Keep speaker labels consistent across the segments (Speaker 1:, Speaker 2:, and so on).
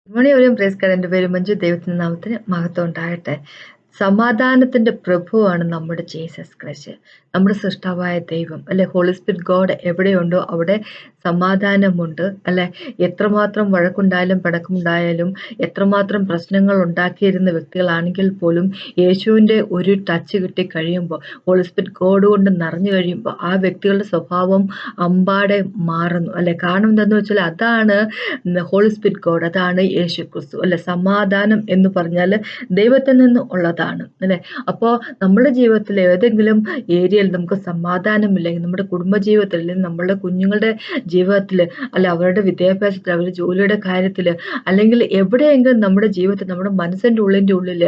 Speaker 1: മണിയോരം price card. എൻ്റെ പേര് മഞ്ജു. ദൈവത്തിൻ്റെ നാമത്തിന് മഹത്വം ഉണ്ടാകട്ടെ. സമാധാനത്തിൻ്റെ പ്രഭുവാണ് നമ്മുടെ ജീസസ് ക്രൈസ്റ്റ്, നമ്മുടെ സൃഷ്ടാവായ ദൈവം അല്ലെ. ഹോളി സ്പിരിറ്റ് ഗോഡ് എവിടെയുണ്ടോ അവിടെ സമാധാനമുണ്ട് അല്ലെ. എത്രമാത്രം വഴക്കുണ്ടായാലും പടക്കമുണ്ടായാലും എത്രമാത്രം പ്രശ്നങ്ങൾ ഉണ്ടാക്കിയിരുന്ന വ്യക്തികളാണെങ്കിൽ പോലും യേശുവിൻ്റെ ഒരു ടച്ച് കിട്ടി കഴിയുമ്പോൾ, ഹോളി സ്പിരിറ്റ് ഗോഡ് കൊണ്ട് നിറഞ്ഞു കഴിയുമ്പോൾ ആ വ്യക്തികളുടെ സ്വഭാവം അമ്പാടെ മാറുന്നു അല്ലെ. കാരണം എന്താണെന്ന് വെച്ചാൽ അതാണ് ഹോളി സ്പിരിറ്റ് ഗോഡ്, അതാണ് യേശു ക്രിസ്തു അല്ലെ. സമാധാനം എന്ന് പറഞ്ഞാൽ ദൈവത്തിൽ നിന്ന് ഉള്ളതാണ് അല്ലെ. അപ്പോൾ നമ്മുടെ ജീവിതത്തിൽ ഏതെങ്കിലും ഏരിയയിൽ നമുക്ക് സമാധാനമില്ലെങ്കിൽ, നമ്മുടെ കുടുംബജീവിതത്തിൽ അല്ലെങ്കിൽ നമ്മളുടെ കുഞ്ഞുങ്ങളുടെ ജീവിതത്തിൽ അല്ലെ, അവരുടെ വിദ്യാഭ്യാസത്തിൽ, അവരുടെ ജോലിയുടെ കാര്യത്തിൽ, അല്ലെങ്കിൽ എവിടെയെങ്കിലും നമ്മുടെ ജീവിതത്തിൽ നമ്മുടെ മനസ്സിൻ്റെ ഉള്ളിൽ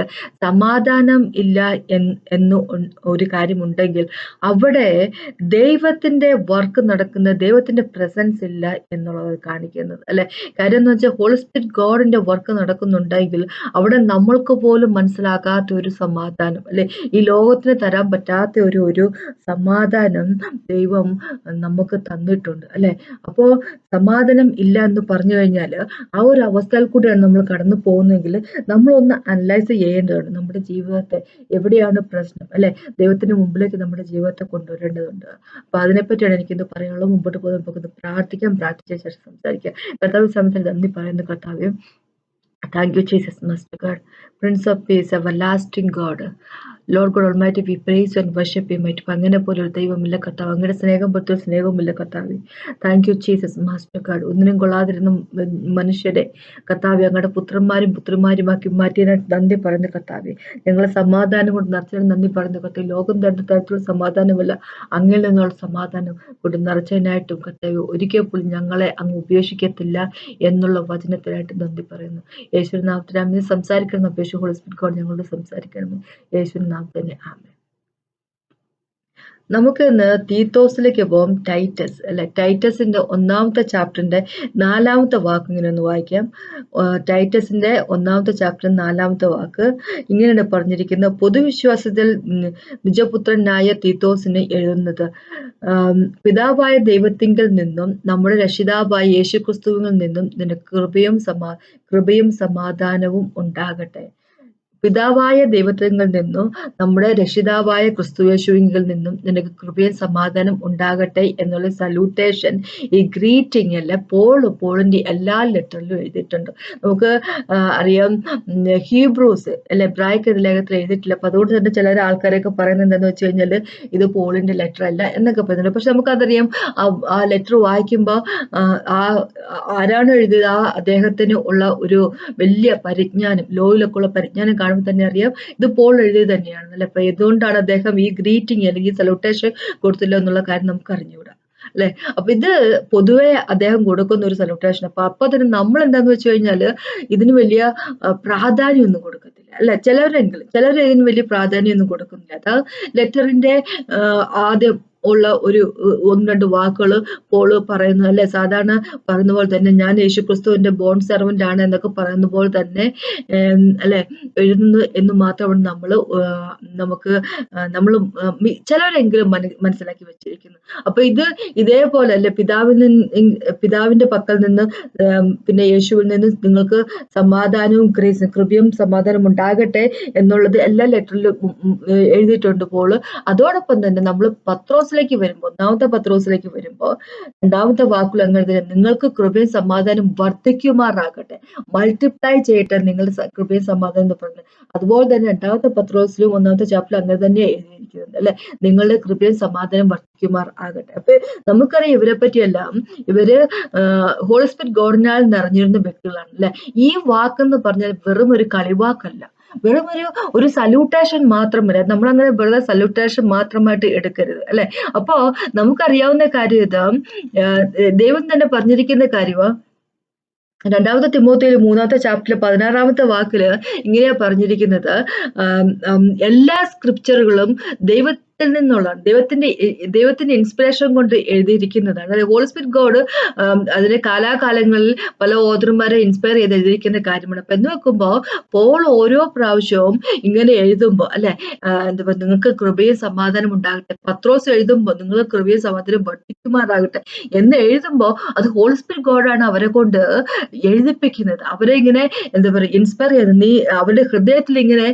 Speaker 1: സമാധാനം ഇല്ല എന്ന് ഒരു കാര്യമുണ്ടെങ്കിൽ അവിടെ ദൈവത്തിൻ്റെ വർക്ക് നടക്കുന്ന, ദൈവത്തിൻ്റെ പ്രസൻസ് ഇല്ല എന്നുള്ളത് കാണിക്കുന്നത് അല്ലെ. കാര്യം എന്ന് വെച്ചാൽ ഹോളി സ്പിരിറ്റ് ഗോഡിന്റെ വർക്ക് നടക്കുന്നുണ്ടെങ്കിൽ അവിടെ നമ്മൾക്ക് പോലും മനസ്സിലാകാത്ത ഒരു സമാധാനം അല്ലെ, ഈ ലോകത്തിന് തരാൻ പറ്റാത്ത ഒരു സമാധാനം ദൈവം നമുക്ക് തന്നിട്ടുണ്ട് അല്ലെ. അപ്പോൾ സമാധാനം ഇല്ല എന്ന് പറഞ്ഞു കഴിഞ്ഞാൽ ആ ഒരു അവസ്ഥയിൽ കൂടെയാണ് നമ്മൾ കടന്നു പോകുന്നതെങ്കിൽ നമ്മളൊന്ന് അനലൈസ് ചെയ്യേണ്ടതുണ്ട്. നമ്മുടെ ജീവിതത്തെ എവിടെയാണ് പ്രശ്നം അല്ലെ, ദൈവത്തിന് മുമ്പിലേക്ക് നമ്മുടെ ജീവിതത്തെ കൊണ്ടുവരേണ്ടതുണ്ട്. അപ്പൊ അതിനെപ്പറ്റിയാണ് എനിക്കിന്ന് പറയാനുള്ളത്. മുമ്പോട്ട് പോകുമ്പോൾ നമുക്കൊന്ന് പ്രാർത്ഥിക്കാം. പ്രാർത്ഥിച്ച ശേഷം സംസാരിക്കാം. കർത്താവ് സമയത്തിന് നന്ദി പറയുന്നു. കർത്താവേ, thank you, Jesus, Master God, Prince of Peace, everlasting God. Lord God Almighty, we praise you and worship you, mighty. അങ്ങനെ പോലെ ഒരു ദൈവമില്ല കർത്താവ്, അങ്ങയുടെ സ്നേഹം പോലത്തെ സ്നേഹമില്ല കർത്താവ്. Thank you Jesus master God. ഒന്നിനും കൊള്ളാതിരുന്ന മനുഷ്യരെ കർത്താവ് അങ്ങയുടെ പുത്രന്മാരും പുത്രിമാരുമാക്കി മാറ്റിയതിനായിട്ട് നന്ദി പറയുന്ന കർത്താവ്. ഞങ്ങളെ സമാധാനം കൊണ്ട് നിറച്ചതിന് നന്ദി പറയുന്ന കർത്താവ്. ലോകം രണ്ട് തരത്തിലുള്ള സമാധാനമല്ല, അങ്ങിൽ നിന്നുള്ള സമാധാനം കൊണ്ട് നിറച്ചതിനായിട്ടും കർത്താവ്. ഒരിക്കൽ പോലും ഞങ്ങളെ അങ്ങ് ഉപേക്ഷിക്കത്തില്ല എന്നുള്ള വചനത്തിനായിട്ട് നന്ദി പറയുന്നു. യേശുവിന്റെ നാമത്തിൽ അമ്മ സംസാരിക്കണം. അപേക്ഷ ഹോളി സ്പിരിറ്റ് ഗോഡ് ഞങ്ങളോട് സംസാരിക്കണം. യേശുവിന്റെ നാമത്തിൽ ആമേൻ. നമുക്ക് ഇന്ന് തീത്തോസിലേക്ക് പോകാം. ടൈറ്റസ് അല്ലെ. ടൈറ്റസിന്റെ 1-ാമത്തെ ചാപ്റ്ററിന്റെ 4-ാമത്തെ വാക്ക് ഇങ്ങനെ ഒന്ന് വായിക്കാം. ടൈറ്റസിന്റെ 1-ാമത്തെ ചാപ്റ്റർ 4-ാമത്തെ വാക്ക് ഇങ്ങനെയാണ് പറഞ്ഞിരിക്കുന്നത്. പൊതുവിശ്വാസത്തിൽ നിജപുത്രനായ തീത്തോസിന് എഴുതുന്നത്, പിതാവായ ദൈവത്തിങ്കിൽ നിന്നും നമ്മുടെ രക്ഷിതാവായ യേശുക്രിസ്തുവിൽ നിന്നും നിനക്ക് കൃപയും സമാധാനവും ഉണ്ടാകട്ടെ. പിതാവായ ദൈവത്തിൽ നിന്നും നമ്മുടെ രക്ഷിതാവായ ക്രിസ്തുയേശുവിൽ നിന്നും നിനക്ക് കൃപയും സമാധാനം ഉണ്ടാകട്ടെ എന്നുള്ള സല്യൂട്ടേഷൻ, ഈ ഗ്രീറ്റിംഗ് അല്ല, പോളിന്റെ എല്ലാ ലെറ്ററിലും എഴുതിയിട്ടുണ്ട്. നമുക്ക് അറിയാം, ഹീബ്രൂസ് അല്ലെ, എബ്രായിക്ക് ലേഖനത്തിൽ എഴുതിയിട്ടില്ല. അപ്പൊ അതുകൊണ്ട് തന്നെ ചില ആൾക്കാരൊക്കെ പറയുന്നത് എന്താണെന്ന് വെച്ച് കഴിഞ്ഞാൽ ഇത് പോളിന്റെ ലെറ്റർ അല്ല എന്നൊക്കെ പറയുന്നുണ്ട്. പക്ഷെ നമുക്കതറിയാം, ആ ലെറ്റർ വായിക്കുമ്പോൾ ആരാണ് എഴുതിയത് ആ അദ്ദേഹത്തിന് ഉള്ള ഒരു വലിയ പരിജ്ഞാനം, ലോയിലൊക്കെ ഉള്ള പരിജ്ഞാനം കാണുമ്പോൾ തന്നെ അറിയാം ഇത് പോൾ എഴുതിയത് തന്നെയാണ് അല്ലെ. അപ്പൊ എന്തുകൊണ്ടാണ് അദ്ദേഹം ഈ ഗ്രീറ്റിംഗ് അല്ലെങ്കിൽ സല്യൂട്ടേഷൻ കൊടുത്തില്ല എന്നുള്ള കാര്യം നമുക്ക് അറിഞ്ഞുകൂടാ അല്ലെ. അപ്പൊ ഇത് പൊതുവെ അദ്ദേഹം കൊടുക്കുന്ന ഒരു സല്യൂട്ടേഷൻ. അപ്പൊ തന്നെ നമ്മൾ എന്താന്ന് വെച്ച് കഴിഞ്ഞാല് ഇതിന് വലിയ പ്രാധാന്യമൊന്നും കൊടുക്കത്തില്ല അല്ലെ. ചിലർ ഇതിന് വലിയ പ്രാധാന്യമൊന്നും കൊടുക്കുന്നില്ല. അത് ലെറ്ററിന്റെ ആദ്യം ഉള്ള ഒരു 1-2 വാക്കുകൾ പോള് പറയുന്നു അല്ലെ. സാധാരണ പറയുന്ന പോലെ തന്നെ ഞാൻ യേശുക്രിസ്തുവിന്റെ ബോൺ സെർവന്റ് ആണ് എന്നൊക്കെ പറയുന്ന പോലെ തന്നെ അല്ലെ എഴുതുന്നു എന്ന് മാത്രമാണ് നമ്മൾ ചിലരെങ്കിലും മനസ്സിലാക്കി വെച്ചിരിക്കുന്നു. അപ്പൊ ഇതേപോലെ അല്ലെ, പിതാവിന്റെ പക്കൽ നിന്ന് പിന്നെ യേശുവിൽ നിന്ന് നിങ്ങൾക്ക് സമാധാനവും കൃപയും സമാധാനം ഉണ്ടാകട്ടെ എന്നുള്ളത് എല്ലാ ലെറ്ററിലും എഴുതിയിട്ടുണ്ട് പോള്. അതോടൊപ്പം തന്നെ നമ്മൾ പത്രോസിലേക്ക് വരുമ്പോൾ, 1-ാമത്തെ പത്രോസിലേക്ക് വരുമ്പോൾ 2-ാമത്തെ വാക്കുകൾ അങ്ങനെ, നിങ്ങൾക്ക് കൃപയും സമാധാനം വർദ്ധിക്കുമാറാകട്ടെ, മൾട്ടിപ്ലൈ ചെയ്യട്ടെ നിങ്ങളുടെ കൃപയും സമാധാനം എന്ന് പറഞ്ഞത്. അതുപോലെ തന്നെ 2-ാമത്തെ പത്രോസിലും 1-ാമത്തെ ചാപ്റ്ററിലും അങ്ങനെ തന്നെ എഴുതിയിരിക്കുന്നത് അല്ലെ, നിങ്ങളുടെ കൃപയും സമാധാനം വർദ്ധിക്കുമാർ ആകട്ടെ. അപ്പൊ നമുക്കറിയാം ഇവരെ പറ്റിയെല്ലാം, ഇവര് ഹോളി സ്പിരിറ്റ് ഗോഡിനാൽ നിറഞ്ഞിരുന്ന വ്യക്തികളാണ് അല്ലെ. ഈ വാക്കെന്ന് പറഞ്ഞാൽ വെറും ഒരു കളിവാക്കല്ല, വെറും ഒരു സല്യൂട്ടേഷൻ മാത്രമല്ല. നമ്മളങ്ങനെ വെറുതെ സല്യൂട്ടേഷൻ മാത്രമായിട്ട് എടുക്കരുത് അല്ലെ. അപ്പോ നമുക്കറിയാവുന്ന കാര്യം ഇത് ദൈവം തന്നെ പറഞ്ഞിരിക്കുന്ന കാര്യമാണ്. 2 തിമോത്തിയിൽ 3-ാമത്തെ ചാപ്റ്ററിൽ 16-ാമത്തെ വാക്കില് ഇങ്ങനെയാ പറഞ്ഞിരിക്കുന്നത്, എല്ലാ സ്ക്രിപ്ചറുകളും ദൈവത്തിൽ നിന്നുള്ളതാണ്. ദൈവത്തിന്റെ ഇൻസ്പിറേഷൻ കൊണ്ട് എഴുതിയിരിക്കുന്നതാണ്. അതായത് ഹോളി സ്പിരിറ്റ് ഗോഡ് അതിനെ കാലാകാലങ്ങളിൽ പല ഓതർമാരെ ഇൻസ്പയർ ചെയ്ത് എഴുതിയിരിക്കുന്ന കാര്യമാണ്. അപ്പൊ എന്ന് വെക്കുമ്പോ പോൾ ഓരോ പ്രാവശ്യവും ഇങ്ങനെ എഴുതുമ്പോ അല്ലെ, എന്താ പറയുക, നിങ്ങൾക്ക് കൃപയും സമാധാനം ഉണ്ടാകട്ടെ. പത്രോസ് എഴുതുമ്പോ നിങ്ങൾ കൃപയും സമാധാനം വർദ്ധിക്കുമാറാകട്ടെ എന്ന് എഴുതുമ്പോ അത് ഹോളി സ്പിരിറ്റ് ഗോഡാണ് അവരെ കൊണ്ട് എഴുതിപ്പിക്കുന്നത്. അവരെ ഇങ്ങനെ എന്താ പറയുക ഇൻസ്പയർ ചെയ്യുന്നത്. നീ അവരുടെ ഹൃദയത്തിൽ ഇങ്ങനെ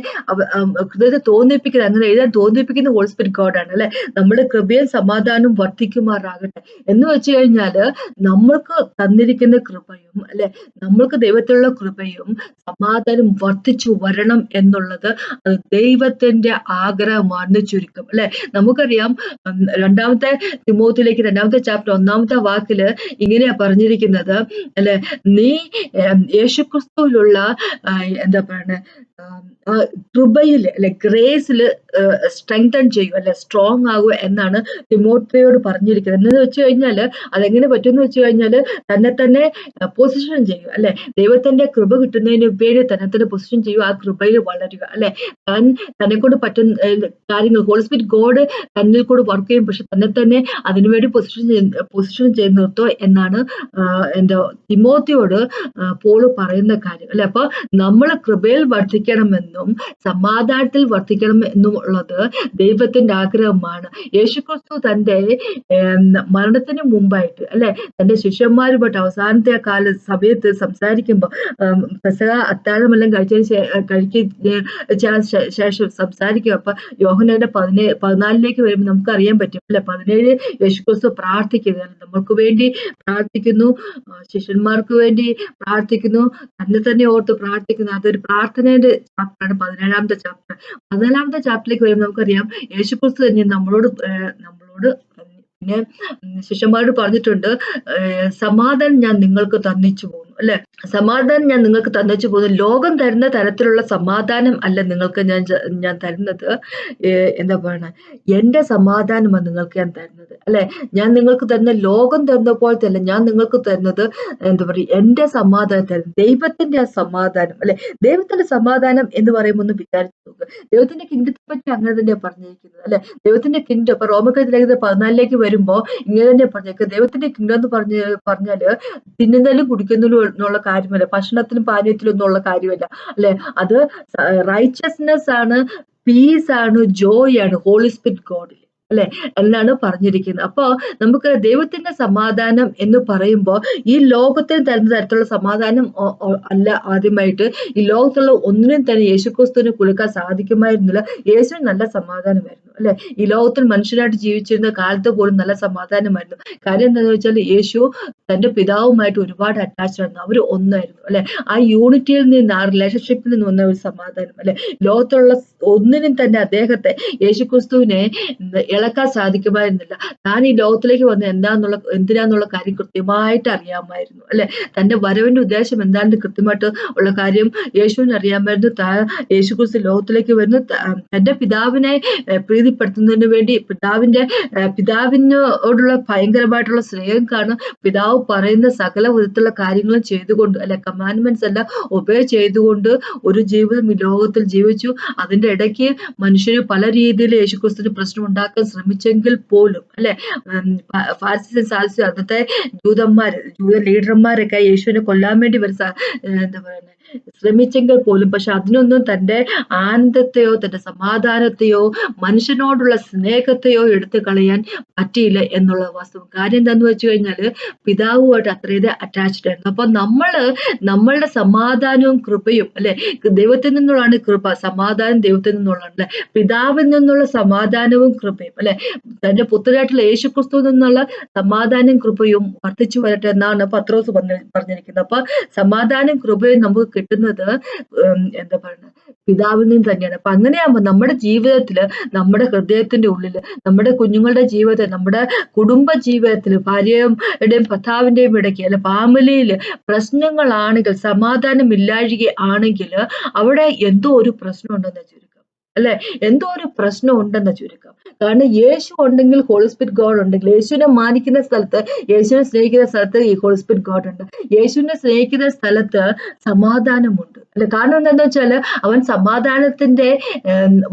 Speaker 1: ഹൃദയത്തെ തോന്നിപ്പിക്കുന്നത്, അങ്ങനെ എഴുതാൻ തോന്നിപ്പിക്കുന്ന ഹോളി സ്പിരിറ്റ് ഗോഡാണ് അല്ലെ. നമ്മുടെ കൃപയും സമാധാനവും വർദ്ധിക്കുമാറാകട്ടെ എന്ന് വെച്ച് കഴിഞ്ഞാല് നമ്മൾക്ക് തന്നിരിക്കുന്ന കൃപയും അല്ലെ, നമ്മൾക്ക് ദൈവത്തിലുള്ള കൃപയും സമാധാനം വർദ്ധിച്ചു വരണം എന്നുള്ളത് അത് ദൈവത്തിന്റെ ആഗ്രഹമാണ് ചുരുക്കം അല്ലെ. നമുക്കറിയാം രണ്ടാമത്തെ തിമോത്തിയിലേക്ക് 2-ാമത്തെ ചാപ്റ്റർ 1-ാമത്തെ വാക്കില് ഇങ്ങനെയാ പറഞ്ഞിരിക്കുന്നത് അല്ലെ, നീ യേശുക്രിസ്തുവിലുള്ള എന്താ പറയുക കൃപയില് അല്ലെ, ഗ്രേസില് സ്ട്രെങ്തൻ ചെയ്യും അല്ലെ, സ്ട്രോങ് ആകുക എന്നാണ് തിമോത്തിയോട് പറഞ്ഞിരിക്കുന്നത്. എന്ന് വെച്ച് കഴിഞ്ഞാല് അതെങ്ങനെ പറ്റുമെന്ന് വെച്ച് കഴിഞ്ഞാല് തന്നെ പൊസിഷൻ ചെയ്യും അല്ലെ, ദൈവത്തിന്റെ കൃപ കിട്ടുന്നതിന് വേണ്ടി തന്നെ പൊസിഷൻ ചെയ്യും, ആ കൃപയിൽ വളരുക അല്ലെ. തന്നെ കൊണ്ട് പറ്റുന്ന കാര്യങ്ങൾ ഹോളി സ്പിരിറ്റ് ഗോഡ് തന്നിൽ കൂടെ വർക്ക് ചെയ്യും, പക്ഷെ തന്നെ അതിനുവേണ്ടി പൊസിഷൻ ചെയ്ത് നിർത്തുക എന്നാണ് എന്താ തിമോത്തിയോട് പോള് പറയുന്ന കാര്യം അല്ലെ. അപ്പൊ നമ്മൾ കൃപയിൽ വർദ്ധിക്കണമെന്നും സമാധാനത്തിൽ വർദ്ധിക്കണം എന്നും ഉള്ളത് ദൈവത്തിന്റെ ആഗ്രഹമാണ്. യേശുക്രിസ്തു തന്റെ മരണത്തിന് മുമ്പായിട്ട് അല്ലെ, തന്റെ ശിഷ്യന്മാരുമായിട്ട് അവസാനത്തെ സമയത്ത് സംസാരിക്കുമ്പോ പെസഹ അത്താഴമെല്ലാം കഴിച്ച ശേഷം സംസാരിക്കും. അപ്പൊ യോഹന്നാന്റെ 14 വരുമ്പോൾ നമുക്ക് അറിയാൻ പറ്റും അല്ലെ, 17 യേശുക്രിസ്തു പ്രാർത്ഥിക്കുക, നമുക്ക് വേണ്ടി പ്രാർത്ഥിക്കുന്നു, ശിഷ്യന്മാർക്ക് വേണ്ടി പ്രാർത്ഥിക്കുന്നു, തന്നെ ഓർത്ത് പ്രാർത്ഥിക്കുന്നു. അതൊരു പ്രാർത്ഥനയുടെ ചാപ്റ്ററാണ് 17-ാമത്തെ ചാപ്റ്റർ. 14-ാമത്തെ ചാപ്റ്ററിലേക്ക് വരുമ്പോൾ നമുക്കറിയാം യേശുക്രിസ്തു തന്നെ നമ്മളോട് പിന്നെ ശിഷ്യന്മാരോട് പറഞ്ഞിട്ടുണ്ട്, സമാധാനം ഞാൻ നിങ്ങൾക്ക് തന്നിച്ചു പോകുന്നു അല്ലെ. സമാധാനം ഞാൻ നിങ്ങൾക്ക് തന്നിച്ചു പോകുന്നു. ലോകം തരുന്ന തരത്തിലുള്ള സമാധാനം അല്ല നിങ്ങൾക്ക് ഞാൻ തരുന്നത്. എന്താ പറയണ, എന്റെ സമാധാനമാണ് നിങ്ങൾക്ക് ഞാൻ തരുന്നത് അല്ലെ. ഞാൻ നിങ്ങൾക്ക് തരുന്ന ലോകം തരുന്ന പോലത്തെ അല്ല, ഞാൻ നിങ്ങൾക്ക് തരുന്നത് എന്താ പറയുക എന്റെ സമാധാനം തരുന്നത്, ദൈവത്തിന്റെ ആ സമാധാനം അല്ലെ. ദൈവത്തിന്റെ സമാധാനം എന്ന് പറയുമ്പോൾ ഒന്ന് വിചാരിച്ചു നോക്കുക, ദൈവത്തിന്റെ കിങ്ഡത്തെ പറ്റി അങ്ങനെ തന്നെയാ പറഞ്ഞിരിക്കുന്നത് അല്ലെ. ദൈവത്തിന്റെ കിങ്ഡം ഇപ്പൊ റോമക്കത്തിലേക്ക് 14 വരുമ്പോ ഇങ്ങനെ തന്നെ പറഞ്ഞേക്കുക, ദൈവത്തിന്റെ കിങ്ഡം എന്ന് പറഞ്ഞാല് തിന്നുന്നതിലും കുടിക്കുന്നതിലും എന്നുള്ള കാര്യമല്ല, ഭക്ഷണത്തിലും പാനീയത്തിലും ഒന്നുള്ള കാര്യമല്ല അല്ലെ. അത് റൈച്ചസ്നെസ് ആണ്, പീസ് ആണ്, ജോയ് ആണ് ഹോളി സ്പിരിറ്റ് ഗോഡിൽ അല്ലെ എന്നാണ് പറഞ്ഞിരിക്കുന്നത്. അപ്പൊ നമുക്ക് ദൈവത്തിന്റെ സമാധാനം എന്ന് പറയുമ്പോൾ ഈ ലോകത്തിന് തരുന്ന തരത്തിലുള്ള സമാധാനം അല്ല. ആദ്യമായിട്ട് ഈ ലോകത്തുള്ള ഒന്നിനും തന്നെ യേശുക്രിസ്തുവിന് കൊടുക്കാൻ സാധിക്കുമായിരുന്നില്ല. യേശു നല്ല സമാധാനമായിരുന്നു അല്ലെ. ഈ ലോകത്തിൽ മനുഷ്യനായിട്ട് ജീവിച്ചിരുന്ന കാലത്ത് പോലും നല്ല സമാധാനമായിരുന്നു. കാര്യം എന്താണെന്ന് വെച്ചാൽ യേശു തന്റെ പിതാവുമായിട്ട് ഒരുപാട് അറ്റാച്ച്ഡ് ആയിരുന്നു, അവർ ഒന്നായിരുന്നു അല്ലെ. ആ യൂണിറ്റിയിൽ നിന്ന്, ആ റിലേഷൻഷിപ്പിൽ നിന്ന് വന്ന ഒരു സമാധാനം അല്ലെ. ലോകത്തുള്ള ഒന്നിനും തന്നെ അദ്ദേഹത്തെ യേശുക്രിസ്തുവിനെ ഇളക്കാൻ സാധിക്കുമായിരുന്നില്ല. താൻ ഈ ലോകത്തിലേക്ക് വന്ന എന്തിനാന്നുള്ള കാര്യം കൃത്യമായിട്ട് അറിയാമായിരുന്നു അല്ലെ. തന്റെ വരവിന്റെ ഉദ്ദേശം എന്താണെന്ന് കൃത്യമായിട്ട് ഉള്ള കാര്യം യേശുവിന് അറിയാമായിരുന്നു. യേശുക്രിസ്തു ലോകത്തിലേക്ക് വരുന്നു തന്റെ പിതാവിനെ പ്രീതിപ്പെടുത്തുന്നതിന് വേണ്ടി, പിതാവിനോടുള്ള ഭയങ്കരമായിട്ടുള്ള സ്നേഹം കാരണം പിതാവ് പറയുന്ന സകല വിധത്തിലുള്ള കാര്യങ്ങളും ചെയ്തുകൊണ്ട് അല്ലെ, കമാൻഡ്മെന്റ്സ് എല്ലാം ഒബേ ചെയ്തുകൊണ്ട് ഒരു ജീവിതം ഈ ലോകത്തിൽ ജീവിച്ചു. അതിന്റെ ഇടയ്ക്ക് മനുഷ്യര് പല രീതിയിൽ യേശുക്രിസ്തുവിന് പ്രശ്നം ഉണ്ടാക്കാൻ ശ്രമിച്ചെങ്കിൽ പോലും അല്ലെ, ഫാരിസീസും സാദുസീസും അന്നത്തെ ജൂത ലീഡർമാരൊക്കെ യേശുവിനെ കൊല്ലാൻ വേണ്ടി എന്താ പറയുന്നത് ശ്രമിച്ചെങ്കിൽ പോലും, പക്ഷെ അതിനൊന്നും തന്റെ ആനന്ദത്തെയോ തന്റെ സമാധാനത്തെയോ മനുഷ്യനോടുള്ള സ്നേഹത്തെയോ എടുത്തു കളയാൻ പറ്റിയില്ല എന്നുള്ള വാസ്തവം. കാര്യം എന്താന്ന് വെച്ച് കഴിഞ്ഞാല് പിതാവുമായിട്ട് അത്രയേറെ അറ്റാച്ച്ഡ് ആയിരുന്നു. അപ്പൊ നമ്മളുടെ സമാധാനവും കൃപയും അല്ലെ, ദൈവത്തിൽ നിന്നുള്ളതാണ് കൃപ, സമാധാനം ദൈവത്തിൽ നിന്നുള്ളതാണ് അല്ലെ. പിതാവിൽ നിന്നുള്ള സമാധാനവും കൃപയും അല്ലെ, തന്റെ പുത്രനായിട്ടുള്ള യേശുക്രിസ്തുവിൽ നിന്നുള്ള സമാധാനം കൃപയും വർദ്ധിച്ചു വരട്ടെ എന്നാണ് പത്രോസ് പറഞ്ഞിരിക്കുന്നത്. അപ്പൊ സമാധാനം കൃപയും നമുക്ക് കിട്ടുന്നത് എന്താ പറയുന്നത് പിതാവിൽ നിന്ന് തന്നെയാണ്. അപ്പൊ അങ്ങനെയാകുമ്പോൾ നമ്മുടെ ജീവിതത്തില്, നമ്മുടെ ഹൃദയത്തിന്റെ ഉള്ളില്, നമ്മുടെ കുഞ്ഞുങ്ങളുടെ ജീവിതത്തിൽ, നമ്മുടെ കുടുംബ ജീവിതത്തിൽ, ഭാര്യയുടെയും ഭർത്താവിന്റെയും ഇടയ്ക്ക് അല്ലെ, ഫാമിലിയില് പ്രശ്നങ്ങളാണെങ്കിൽ, സമാധാനം ഇല്ലാഴിക ആണെങ്കിൽ അവിടെ എന്തോ ഒരു പ്രശ്നം ഉണ്ടെന്ന് ചുരുക്കം അല്ലെ. എന്തോ ഒരു പ്രശ്നം ഉണ്ടെന്ന ചുരുക്കം. കാരണം യേശു ഉണ്ടെങ്കിൽ ഹോളി സ്പിരിറ്റ് ഗോഡ് ഉണ്ടെങ്കിൽ, യേശുവിനെ മാനിക്കുന്ന സ്ഥലത്ത്, യേശുവിനെ സ്നേഹിക്കുന്ന സ്ഥലത്ത് ഈ ഹോളി സ്പിരിറ്റ് ഗോഡ് ഉണ്ട്. യേശുവിനെ സ്നേഹിക്കുന്ന സ്ഥലത്ത് സമാധാനമുണ്ട് അല്ലെ? കാരണം എന്താന്ന് വെച്ചാല് അവൻ സമാധാനത്തിന്റെ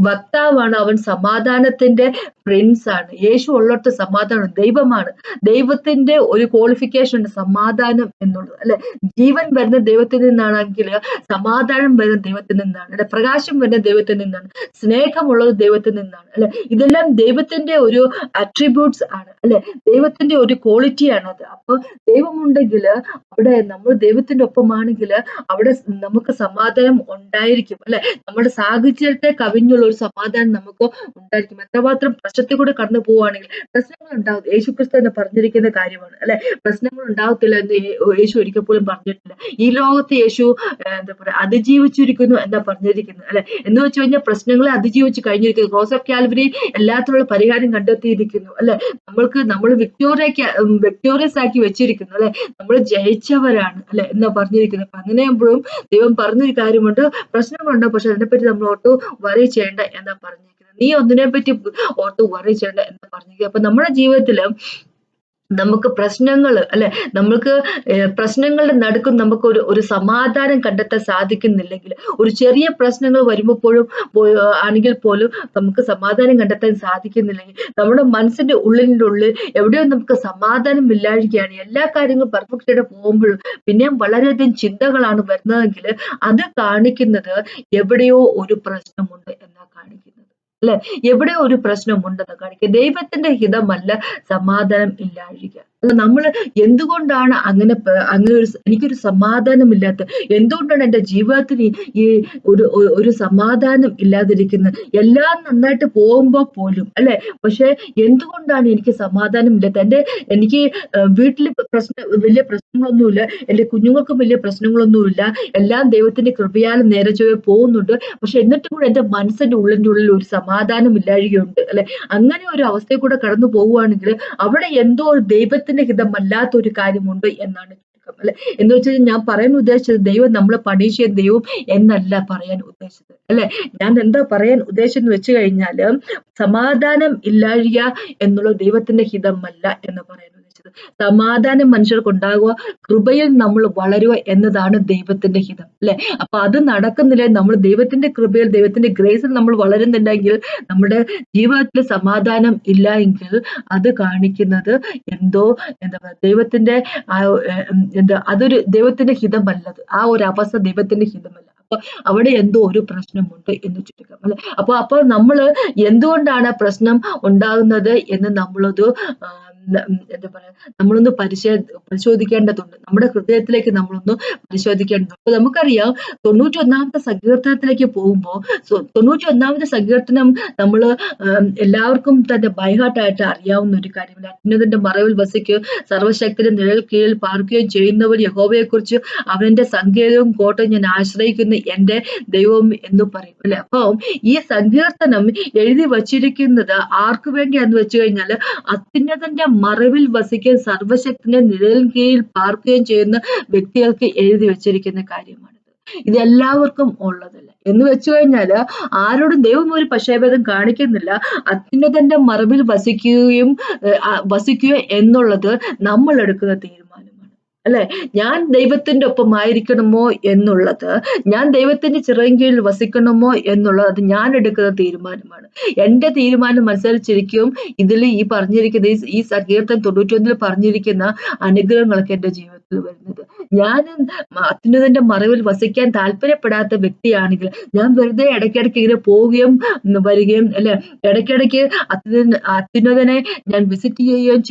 Speaker 1: വക്താവാണ്, അവൻ സമാധാനത്തിന്റെ പ്രിൻസ് ആണ്. യേശു ഉള്ളിടത്ത് സമാധാനം, ദൈവമാണ്. ദൈവത്തിന്റെ ഒരു ക്വാളിഫിക്കേഷൻ ഉണ്ട്, സമാധാനം എന്നുള്ളത്, അല്ലെ? ജീവൻ വരുന്ന ദൈവത്തിൽ നിന്നാണെങ്കിൽ സമാധാനം വരുന്ന ദൈവത്തിൽ നിന്നാണ്, അല്ലെ? പ്രകാശം വരുന്ന ദൈവത്തിൽ നിന്നാണ്, സ്നേഹമുള്ളത് ദൈവത്തിൽ നിന്നാണ്, അല്ലെ? ഇതെല്ലാം ദൈവത്തിന്റെ ഒരു അട്രിബ്യൂട്ട്സ് ആണ്, അല്ലെ? ദൈവത്തിന്റെ ഒരു ക്വാളിറ്റിയാണ് അത്. അപ്പൊ ദൈവമുണ്ടെങ്കിൽ അവിടെ നമ്മൾ ദൈവത്തിന്റെ ഒപ്പമാണെങ്കിൽ അവിടെ നമുക്ക് സമാധാനം ഉണ്ടായിരിക്കും, അല്ലെ? നമ്മുടെ സാഹചര്യത്തെ കവിഞ്ഞുള്ള ഒരു സമാധാനം നമുക്ക് ഉണ്ടായിരിക്കും. എത്രമാത്രം പ്രശ്നത്തിൽ കൂടെ കടന്നു പോവുകയാണെങ്കിൽ പ്രശ്നങ്ങൾ ഉണ്ടാവും. യേശുക്രിസ്തു തന്നെ പറഞ്ഞിരിക്കുന്ന കാര്യമാണ്, അല്ലെ? പ്രശ്നങ്ങൾ ഉണ്ടാവത്തില്ല എന്ന് യേശു ഒരിക്കൽ പോലും പറഞ്ഞിട്ടില്ല. ഈ ലോകത്ത് യേശു എന്താ പറയാ അതിജീവിച്ചിരിക്കുന്നു എന്നാ പറഞ്ഞിരിക്കുന്നത്, അല്ലെ? എന്ന് വെച്ച് കഴിഞ്ഞാൽ പ്രശ്നങ്ങളെ അതിജീവിച്ച് കഴിഞ്ഞിരിക്കുന്നു. ക്രോസ് ഓഫ് കാൽവരി എല്ലാത്തിനുള്ള പരിഹാരം കണ്ടെത്തിയിരിക്കുന്നു, അല്ലെ? നമ്മൾ വിക്ടോറിയസ് ആക്കി വെച്ചിരിക്കുന്നു, അല്ലെ? നമ്മൾ ജയിച്ചവരാണ്, അല്ലെ? എന്നാ പറഞ്ഞിരിക്കുന്നത്. അപ്പൊ അങ്ങനെയാകുമ്പോഴും ദൈവം പറഞ്ഞൊരു കാര്യമുണ്ട്, പ്രശ്നങ്ങളുണ്ട്, പക്ഷെ അതിനെപ്പറ്റി നമ്മൾ ഓർത്ത് വറി ചെയ്യേണ്ട എന്നാ പറഞ്ഞിരിക്കുന്നത്. നീ ഒന്നിനെ പറ്റി ഓർത്ത് വറി ചെയ്യേണ്ട എന്നാ പറഞ്ഞിരിക്കുന്നത്. അപ്പൊ നമ്മുടെ ജീവിതത്തില് നമുക്ക് പ്രശ്നങ്ങൾ, അല്ലെ? നമ്മൾക്ക് പ്രശ്നങ്ങളുടെ നടുക്കും നമുക്ക് ഒരു സമാധാനം കണ്ടെത്താൻ സാധിക്കുന്നില്ലെങ്കിൽ, ഒരു ചെറിയ പ്രശ്നങ്ങൾ വരുമ്പോഴും ആണെങ്കിൽ പോലും നമുക്ക് സമാധാനം കണ്ടെത്താൻ സാധിക്കുന്നില്ലെങ്കിൽ, നമ്മുടെ മനസ്സിന്റെ ഉള്ളിൽ എവിടെയോ നമുക്ക് സമാധാനം ഇല്ലായിരിക്കുകയാണ്. എല്ലാ കാര്യങ്ങളും പെർഫെക്റ്റ് ആയിട്ട് പോകുമ്പോഴും പിന്നെയും വളരെയധികം ചിന്തകളാണ് വരുന്നതെങ്കിൽ അത് കാണിക്കുന്നത് എവിടെയോ ഒരു പ്രശ്നമുണ്ട് എന്നാ കാണിക്കുന്നത്, അല്ലെ? എവിടെ ഒരു പ്രശ്നമുണ്ടെന്ന് കാണിക്കുക. ദൈവത്തിന്റെ ഹിതമല്ല സമാധാനം ഇല്ലാതിരിക്കുക. അല്ല, നമ്മൾ എന്തുകൊണ്ടാണ് അങ്ങനെ എനിക്കൊരു സമാധാനമില്ലാത്ത, എന്തുകൊണ്ടാണ് എന്റെ ജീവിതത്തിന് ഈ ഒരു സമാധാനം ഇല്ലാതിരിക്കുന്നത്? എല്ലാം നന്നായിട്ട് പോകുമ്പോ പോലും, അല്ലെ? പക്ഷെ എന്തുകൊണ്ടാണ് എനിക്ക് സമാധാനം ഇല്ലാത്ത? എനിക്ക് വീട്ടിൽ വലിയ പ്രശ്നങ്ങളൊന്നുമില്ല, എന്റെ കുഞ്ഞുങ്ങൾക്കും വലിയ പ്രശ്നങ്ങളൊന്നുമില്ല, എല്ലാം ദൈവത്തിന്റെ കൃപയാൽ നേരെ ചൊവ്വേ പോകുന്നുണ്ട്. പക്ഷെ എന്നിട്ടും കൂടെ എന്റെ മനസ്സിന്റെ ഉള്ളിൽ ഒരു സമാധാനം ഇല്ലാഴികയുണ്ട്, അല്ലെ? അങ്ങനെ ഒരു അവസ്ഥയിൽ കൂടെ കടന്നു പോവുകയാണെങ്കിൽ അവിടെ എന്തോ ദൈവത്തിന്റെ ഹിതമല്ലാത്ത ഒരു കാര്യമുണ്ട് എന്നാണ് ചുരുക്കം, അല്ലെ? എന്ന് വെച്ചാൽ ഞാൻ പറയാൻ ഉദ്ദേശിച്ചത് ദൈവം നമ്മളെ പണിഷ് ചെയ്യുന്ന ദൈവം എന്നല്ല പറയാൻ ഉദ്ദേശിച്ചത്, അല്ലെ? ഞാൻ എന്താ പറയാൻ ഉദ്ദേശിച്ചെന്ന് വെച്ച് കഴിഞ്ഞാല് സമാധാനം ഇല്ലാഴിക എന്നുള്ള ദൈവത്തിന്റെ ഹിതമല്ല എന്ന് പറയാൻ ഉദ്ദേശിച്ചത്. സമാധാനം മനുഷ്യർക്ക് ഉണ്ടാകുക, കൃപയിൽ നമ്മൾ വളരുക എന്നതാണ് ദൈവത്തിന്റെ ഹിതം, അല്ലെ? അപ്പൊ അത് നടക്കുന്നില്ല. നമ്മൾ ദൈവത്തിന്റെ കൃപയിൽ, ദൈവത്തിന്റെ ഗ്രേസിൽ നമ്മൾ വളരുന്നില്ലെങ്കിൽ, നമ്മുടെ ജീവിതത്തിൽ സമാധാനം ഇല്ല എങ്കിൽ അത് കാണിക്കുന്നത് എന്തോ എന്താ പറയുക, ദൈവത്തിന്റെ അതൊരു ദൈവത്തിന്റെ ഹിതമല്ലത്. ആ ഒരു അവസ്ഥ ദൈവത്തിന്റെ ഹിതമല്ല. അപ്പൊ അവിടെ എന്തോ ഒരു പ്രശ്നമുണ്ട് എന്ന് ചുരുക്കം, അല്ലെ? അപ്പൊ നമ്മള് എന്തുകൊണ്ടാണ് പ്രശ്നം ഉണ്ടാകുന്നത് എന്ന് നമ്മളൊരു എന്താ പറയാ, നമ്മളൊന്ന് പരിശോധിക്കേണ്ടതുണ്ട്. നമ്മുടെ ഹൃദയത്തിലേക്ക് നമ്മളൊന്ന് പരിശോധിക്കേണ്ടതുണ്ട്. അപ്പൊ നമുക്കറിയാം 91ാമത്തെ സങ്കീർത്തനത്തിലേക്ക് പോകുമ്പോൾ 91ാമത്തെ സങ്കീർത്തനം നമ്മള് എല്ലാവർക്കും തന്നെ ബൈഹാർട്ടായിട്ട് അറിയാവുന്ന ഒരു കാര്യമില്ല. അത്യുന്നതന്റെ മറവിൽ വസിക്കുകയും സർവശക്തിയുടെ നിഴൽ കീഴിൽ പാർക്കുകയും ചെയ്യുന്നവർ യഹോവയെക്കുറിച്ച് അവന്റെ സങ്കേതവും കോട്ടയും ഞാൻ ആശ്രയിക്കുന്ന എന്റെ ദൈവം എന്ന് പറയും, അല്ലെ? അപ്പൊ ഈ സങ്കീർത്തനം എഴുതി വച്ചിരിക്കുന്നത് ആർക്ക് വേണ്ടിയാന്ന് വെച്ച് കഴിഞ്ഞാൽ അത്യുന്നതന്റെ മറവിൽ വസിക്കുകയും സർവശക്തിന്റെ നിഴൽ കീഴിൽ പാർക്കുകയും ചെയ്യുന്ന വ്യക്തികൾക്ക് എഴുതി വെച്ചിരിക്കുന്ന കാര്യമാണ്. ഇതെല്ലാവർക്കും ഉള്ളതല്ല എന്ന് വെച്ചു കഴിഞ്ഞാല് ആരോടും ദൈവം ഒരു പക്ഷേഭേദം കാണിക്കുന്നില്ല. അത്യുന്നതന്റെ മറവിൽ വസിക്കുക എന്നുള്ളത് നമ്മൾ എടുക്കുന്ന തീരുമാനമാണ്, അല്ലെ? ഞാൻ ദൈവത്തിന്റെ ഒപ്പം ആയിരിക്കണമോ എന്നുള്ളത്, ഞാൻ ദൈവത്തിന്റെ ചിറകിൻ കീഴിൽ വസിക്കണമോ എന്നുള്ളത് അത് ഞാൻ എടുക്കുന്ന തീരുമാനമാണ്. എന്റെ തീരുമാനം അനുസരിച്ചിരിക്കും ഇതിൽ ഈ പറഞ്ഞിരിക്കുന്ന ഈ സങ്കീർത്തനം 91 പറഞ്ഞിരിക്കുന്ന അനുഗ്രഹങ്ങളൊക്കെ എന്റെ ജീവിതത്തിൽ വരുന്നത്. ഞാൻ അത്യുന്നതന്റെ മറവിൽ വസിക്കാൻ താല്പര്യപ്പെടാത്ത വ്യക്തിയാണെങ്കിൽ ഞാൻ വെറുതെ ഇടയ്ക്കിടയ്ക്ക് ഇങ്ങനെ പോവുകയും വരികയും, അല്ലെ? ഇടയ്ക്കിടയ്ക്ക് അത്യുന്നതനെ ഞാൻ വിസിറ്റ് ചെയ്യുകയും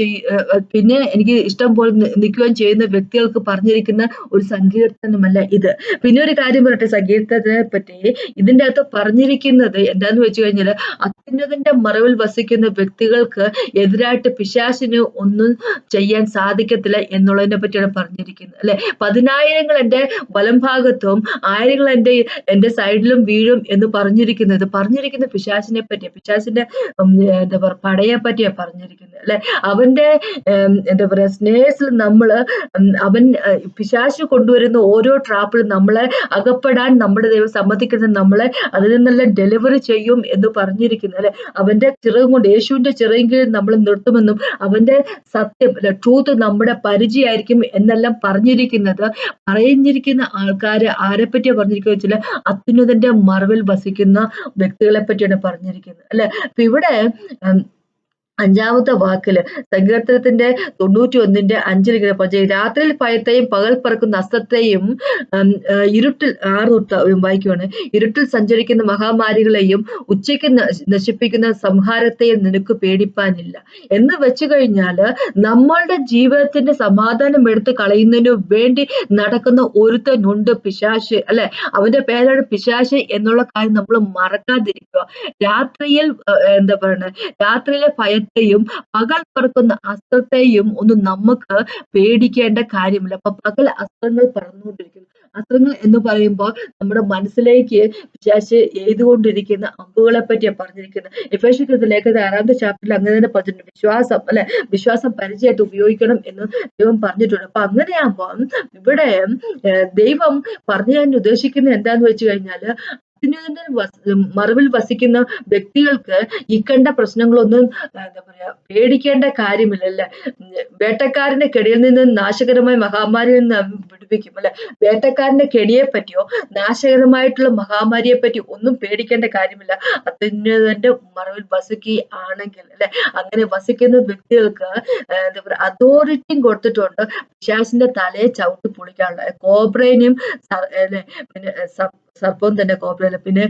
Speaker 1: പിന്നെ എനിക്ക് ഇഷ്ടം പോലെ നിൽക്കുകയും ചെയ്യുന്ന വ്യക്തികൾക്ക് പറഞ്ഞിരിക്കുന്ന ഒരു സങ്കീർത്തനമല്ല ഇത്. പിന്നെ ഒരു കാര്യം പറയട്ടെ സങ്കീർത്തനത്തെ പറ്റി. ഇതിന്റെ അകത്ത് പറഞ്ഞിരിക്കുന്നത് എന്താന്ന് വെച്ച് കഴിഞ്ഞാൽ അത്യുന്നതന്റെ മറവിൽ വസിക്കുന്ന വ്യക്തികൾക്ക് എതിരായിട്ട് പിശാചിന് ഒന്നും ചെയ്യാൻ സാധിക്കത്തില്ല എന്നുള്ളതിനെ പറ്റിയാണ് പറഞ്ഞിരിക്കുന്നത്, അല്ലെ? 10,000 എന്റെ വലം ഭാഗത്തും 1000 എന്റെ സൈഡിലും വീഴും എന്ന് പറഞ്ഞിരിക്കുന്ന പിശാചിനെ പറ്റിയാ, പിശാചിന്റെ എന്താ പറയുക പടയെ പറ്റിയാ പറഞ്ഞിരിക്കുന്നത്, അല്ലെ? അവന്റെ എന്താ പറയാ സ്നേഹത്തിൽ നമ്മള് അവൻ പിശാച് കൊണ്ടുവരുന്ന ഓരോ ട്രാപ്പിലും നമ്മളെ അകപ്പെടാൻ നമ്മുടെ ദൈവം സമ്മതിക്കുന്നത് നമ്മളെ അതിൽ നിന്നെല്ലാം ഡെലിവറി ചെയ്യും എന്ന് പറഞ്ഞിരിക്കുന്നു, അല്ലെ? അവന്റെ ചിറകും കൊണ്ട്, യേശുവിന്റെ ചിറകിൽ നമ്മൾ നിർത്തുമെന്നും അവന്റെ സത്യം, ട്രൂത്ത് നമ്മുടെ പരിചയമായിരിക്കും എന്നെല്ലാം കാര്യങ്ങളെല്ലാം പറഞ്ഞിരിക്കുന്ന ആൾക്കാര് ആരെപ്പറ്റിയാ പറഞ്ഞിരിക്കുക വെച്ചാൽ അത്യുന്നതന്റെ മറവിൽ വസിക്കുന്ന വ്യക്തികളെ പറ്റിയാണ് പറഞ്ഞിരിക്കുന്നത്, അല്ലെ? അപ്പൊ ഇവിടെ അഞ്ചാമത്തെ വാക്കില് സങ്കീർത്തനത്തിന്റെ 91:5 ഇങ്ങനെ പറഞ്ഞു, രാത്രിയിൽ ഭയത്തെയും പകൽ പറക്കുന്ന അസ്ത്രത്തെയും ഇരുട്ടിൽ 6 തൊട്ട് വായിക്കുവാണ്, ഇരുട്ടിൽ സഞ്ചരിക്കുന്ന മഹാമാരികളെയും ഉച്ചയ്ക്ക് നശിപ്പിക്കുന്ന സംഹാരത്തെയും നിനക്ക് പേടിപ്പാനില്ല എന്ന് വെച്ചു കഴിഞ്ഞാല് നമ്മളുടെ ജീവിതത്തിന്റെ സമാധാനം എടുത്ത് കളയുന്നതിന് വേണ്ടി നടക്കുന്ന ഒരുത്തനുണ്ട്, പിശാച്, അല്ലെ? അവന്റെ പേരാണ് പിശാച് എന്നുള്ള കാര്യം നമ്മൾ മറക്കാതിരിക്കുക. രാത്രിയിൽ എന്താ പറയുന്നത്, രാത്രിയിലെ ഭയത്തെയും പകൽ പറക്കുന്ന അസ്ത്രത്തെയും ഒന്നും നമുക്ക് പേടിക്കേണ്ട കാര്യമില്ല. അപ്പൊ പകൽ അസ്ത്രങ്ങൾ പറന്നുകൊണ്ടിരിക്കുന്നു. അസ്ത്രങ്ങൾ എന്ന് പറയുമ്പോൾ നമ്മുടെ മനസ്സിലേക്ക് പിശാച് എഴുതുകൊണ്ടിരിക്കുന്ന അമ്പുകളെ പറ്റിയാണ് പറഞ്ഞിരിക്കുന്നത്. എഫേസ്യർക്കെഴുതിയ ലേഖനത്തിന്റെ 6-ാമത്തെ ചാപ്റ്ററിൽ അങ്ങനെ തന്നെ പറഞ്ഞിട്ടുണ്ട്. വിശ്വാസം, അല്ലെ? വിശ്വാസം പരിചയമായിട്ട് ഉപയോഗിക്കണം എന്ന് ദൈവം പറഞ്ഞിട്ടുണ്ട്. അപ്പൊ അങ്ങനെയാകുമ്പോൾ ഇവിടെ ദൈവം പറഞ്ഞു ഞാൻ ഉദ്ദേശിക്കുന്നത് എന്താന്ന് വെച്ച് കഴിഞ്ഞാല് അത്യുന്നതന്റെ മറവിൽ വസിക്കുന്ന വ്യക്തികൾക്ക് ഈ കണ്ട പ്രശ്നങ്ങളൊന്നും എന്താ പറയാ പേടിക്കേണ്ട കാര്യമില്ലല്ലേ. വേട്ടക്കാരന്റെ കെണിയിൽ നിന്ന് നാശകരമായ മഹാമാരിയിൽ നിന്ന് വിടുവിക്കും, അല്ലെ? വേട്ടക്കാരന്റെ കെണിയെ പറ്റിയോ നാശകരമായിട്ടുള്ള മഹാമാരിയെ പറ്റി ഒന്നും പേടിക്കേണ്ട കാര്യമില്ല. അത്യുന്നതന്റെ മറവിൽ വസിക്കുകയാണെങ്കിൽ, അല്ലെ? അങ്ങനെ വസിക്കുന്ന വ്യക്തികൾക്ക് എന്താ പറയാ അതോറിറ്റിയും കൊടുത്തിട്ടുണ്ട് പിശാചിന്റെ തലയെ ചവിട്ടി പൊളിക്കാനുള്ള. കോബ്രേനെയും പിന്നെ സർപ്പം തന്നെ കോബ്രയില, പിന്നെ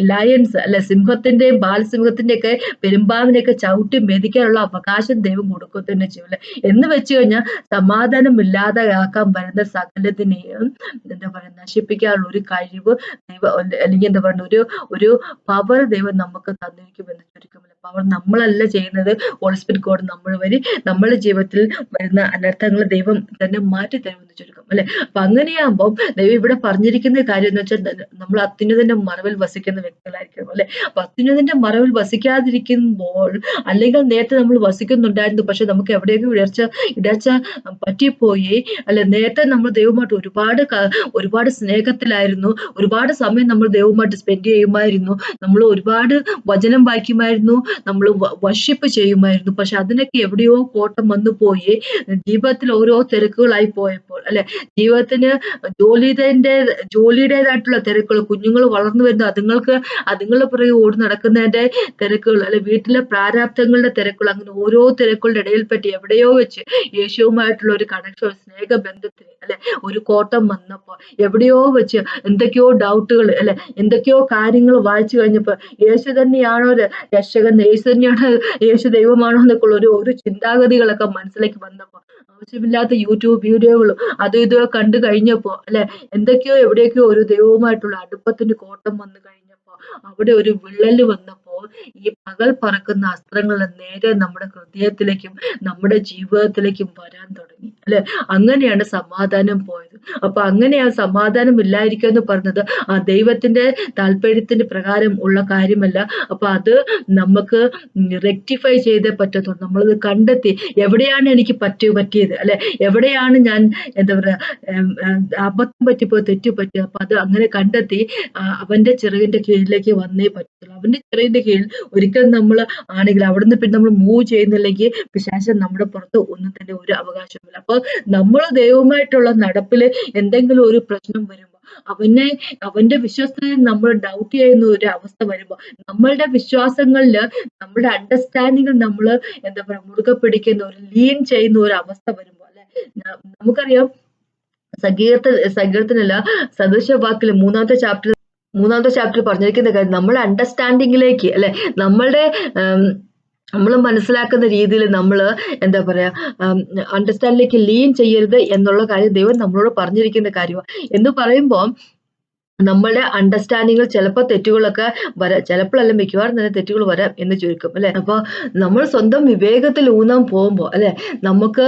Speaker 1: ലയൺസ്, അല്ലെ? സിംഹത്തിന്റെയും ബാലസിംഹത്തിന്റെയും ഒക്കെ പെരുമ്പാവിനെയൊക്കെ ചവിട്ടി മെതിക്കാനുള്ള അവകാശം ദൈവം കൊടുക്കുക തന്നെ ചെയ്യും, അല്ലെ? എന്ന് വെച്ച് കഴിഞ്ഞാൽ സമാധാനമില്ലാതെ ആക്കാൻ വരുന്ന സകലത്തിനെയും എന്താ പറയുക നശിപ്പിക്കാനുള്ള ഒരു കഴിവ് ദൈവം, അല്ലെങ്കിൽ എന്താ പറയുക ഒരു പവർ ദൈവം നമുക്ക് തന്നിരിക്കുമെന്ന് ചുരുക്കമില്ല. പവർ നമ്മളല്ല ചെയ്യുന്നത്, ഹോളി സ്പിരിറ്റ് ഗോഡ് നമ്മൾ വഴി നമ്മുടെ ജീവിതത്തിൽ വരുന്ന അനർത്ഥങ്ങൾ ദൈവം തന്നെ മാറ്റി തരുമെന്ന് ചുരുക്കം, അല്ലെ? അപ്പൊ അങ്ങനെയാകുമ്പോൾ ദൈവം ഇവിടെ പറഞ്ഞിരിക്കുന്ന കാര്യം എന്ന് വെച്ചാൽ നമ്മൾ അത്യുന്നതന്റെ മറവിൽ വസിക്കുന്ന വ്യക്തികളായിരിക്കണം, അല്ലെ? അപ്പൊ അത്യുന്നതന്റെ മറവിൽ വസിക്കാതിരിക്കുമ്പോൾ, അല്ലെങ്കിൽ നേരത്തെ നമ്മൾ വസിക്കുന്നുണ്ടായിരുന്നു, പക്ഷെ നമുക്ക് എവിടെയെങ്കിലും ഇടർച്ച പറ്റിപ്പോയി, അല്ലെ? നേരത്തെ നമ്മൾ ദൈവമായിട്ട് ഒരുപാട് സ്നേഹത്തിലായിരുന്നു, ഒരുപാട് സമയം നമ്മൾ ദൈവമായിട്ട് സ്പെൻഡ് ചെയ്യുമായിരുന്നു, നമ്മൾ ഒരുപാട് വചനം വായിക്കുമായിരുന്നു, നമ്മൾ വർഷിപ്പ് ചെയ്യുമായിരുന്നു. പക്ഷെ അതിനൊക്കെ എവിടെയോ കോട്ടം വന്നു പോയി, ജീവിതത്തിൽ ഓരോ തിരക്കുകളായി പോയപ്പോൾ, അല്ലെ? ജീവിതത്തിന് ജോലിയുടേതായിട്ടുള്ള തിരക്കുകൾ, കുഞ്ഞുങ്ങൾ വളർന്നു വരുന്ന അതുങ്ങളുടെ പുറകെ ഓടി നടക്കുന്നതിന്റെ തിരക്കുകൾ, അല്ലെ? വീട്ടിലെ പ്രാരാബ്ദങ്ങളുടെ തിരക്കുകൾ, അങ്ങനെ ഓരോ തിരക്കുകളുടെ ഇടയിൽപ്പെട്ട് എവിടെയോ വെച്ച് യേശുവുമായിട്ടുള്ള ഒരു കണക്ഷൻ, സ്നേഹബന്ധത്തിന്, അല്ലെ? ഒരു കോട്ടം വന്നപ്പോ എവിടെയോ വെച്ച് എന്തൊക്കെയോ ഡൗട്ടുകൾ, അല്ലെ? എന്തൊക്കെയോ കാര്യങ്ങൾ വായിച്ചു കഴിഞ്ഞപ്പോ യേശു തന്നെയാണോ രക്ഷകൻ, യേശു ദൈവമാണോ എന്നൊക്കെ ഉള്ള ഒരു ചിന്താഗതികളൊക്കെ മനസ്സിലേക്ക് വന്നപ്പോ, ആവശ്യമില്ലാത്ത യൂട്യൂബ് വീഡിയോകളും അതും ഇതൊക്കെ കണ്ടു കഴിഞ്ഞപ്പോ, അല്ലെ? എന്തൊക്കെയോ എവിടെയൊക്കെയോ ഒരു ദൈവവുമായിട്ടുള്ള അടുപ്പത്തിന് കോട്ടം വന്നു കഴിഞ്ഞപ്പോ, അവിടെ ഒരു വിള്ളല് വന്നപ്പോ ഈ പകൽ പറക്കുന്ന അസ്ത്രങ്ങൾ നേരെ നമ്മുടെ ഹൃദയത്തിലേക്കും നമ്മുടെ ജീവിതത്തിലേക്കും വരാൻ തുടങ്ങി, അല്ലെ? അങ്ങനെയാണ് സമാധാനം പോയത്. അപ്പൊ അങ്ങനെയാണ് സമാധാനം ഇല്ലായിരിക്കുക എന്ന് പറഞ്ഞത് ആ ദൈവത്തിന്റെ താല്പര്യത്തിന്റെ പ്രകാരം ഉള്ള കാര്യമല്ല. അപ്പൊ അത് നമുക്ക് റെക്ടിഫൈ ചെയ്തേ പറ്റത്തുള്ളൂ. നമ്മളത് കണ്ടെത്തി എവിടെയാണ് എനിക്ക് പറ്റിയത്, അല്ലെ? എവിടെയാണ് ഞാൻ എന്താ പറയാ അബദ്ധം പറ്റിപ്പോ തെറ്റുപറ്റിയത്. അപ്പൊ അത് അങ്ങനെ കണ്ടെത്തി അവന്റെ ചിറകിന്റെ കീഴിലേക്ക് വന്നേ പറ്റത്തുള്ളൂ. അവന്റെ ചിറകിന്റെ കീഴിൽ ഒരിക്കൽ നമ്മൾ ആണെങ്കിൽ അവിടുന്ന് പിന്നെ നമ്മൾ മൂവ് ചെയ്യുന്നില്ലെങ്കിൽ പിശാചൻ നമ്മുടെ പുറത്ത് ഒന്നും തന്നെ ഒരു അവകാശമില്ല. അപ്പൊ നമ്മൾ ദൈവമായിട്ടുള്ള നടപ്പില് എന്തെങ്കിലും ഒരു പ്രശ്നം വരുമ്പോ അവന്റെ വിശ്വസ്തയെ നമ്മൾ ഡൗട്ട് ചെയ്യുന്ന ഒരു അവസ്ഥ വരുമ്പോ, നമ്മളുടെ വിശ്വാസങ്ങളില് നമ്മുടെ അണ്ടർസ്റ്റാൻഡിങ്ങിൽ നമ്മൾ എന്താ പറയാ മുറുകെ പിടിക്കുന്ന ഒരു ലീൻ ചെയ്യുന്ന ഒരു അവസ്ഥ വരുമ്പോ, അല്ലെ? നമുക്കറിയാം സങ്കീർത്തനല്ല സദൃശവാക്കില് മൂന്നാമത്തെ ചാപ്റ്റർ പറഞ്ഞിരിക്കുന്ന കാര്യം നമ്മുടെ അണ്ടർസ്റ്റാൻഡിങ്ങിലേക്ക്, അല്ലെ? നമ്മൾ മനസ്സിലാക്കുന്ന രീതിയിൽ നമ്മൾ എന്താ പറയാ അണ്ടർസ്റ്റാൻഡിലേക്ക് ലീൻ ചെയ്യരുത് എന്നുള്ള കാര്യം ദൈവം നമ്മളോട് പറഞ്ഞിരിക്കുന്ന കാര്യമാണ്. എന്ന് പറയുമ്പോൾ നമ്മളുടെ അണ്ടർസ്റ്റാൻഡിങ്ങിൽ ചിലപ്പോൾ തെറ്റുകളൊക്കെ വരാം, ചിലപ്പോഴല്ല മിക്കവാറും തന്നെ തെറ്റുകൾ വരാം എന്ന് ചുരുക്കം, അല്ലെ? അപ്പൊ നമ്മൾ സ്വന്തം വിവേകത്തിൽ ഊന്നാൻ പോകുമ്പോ, അല്ലെ, നമുക്ക്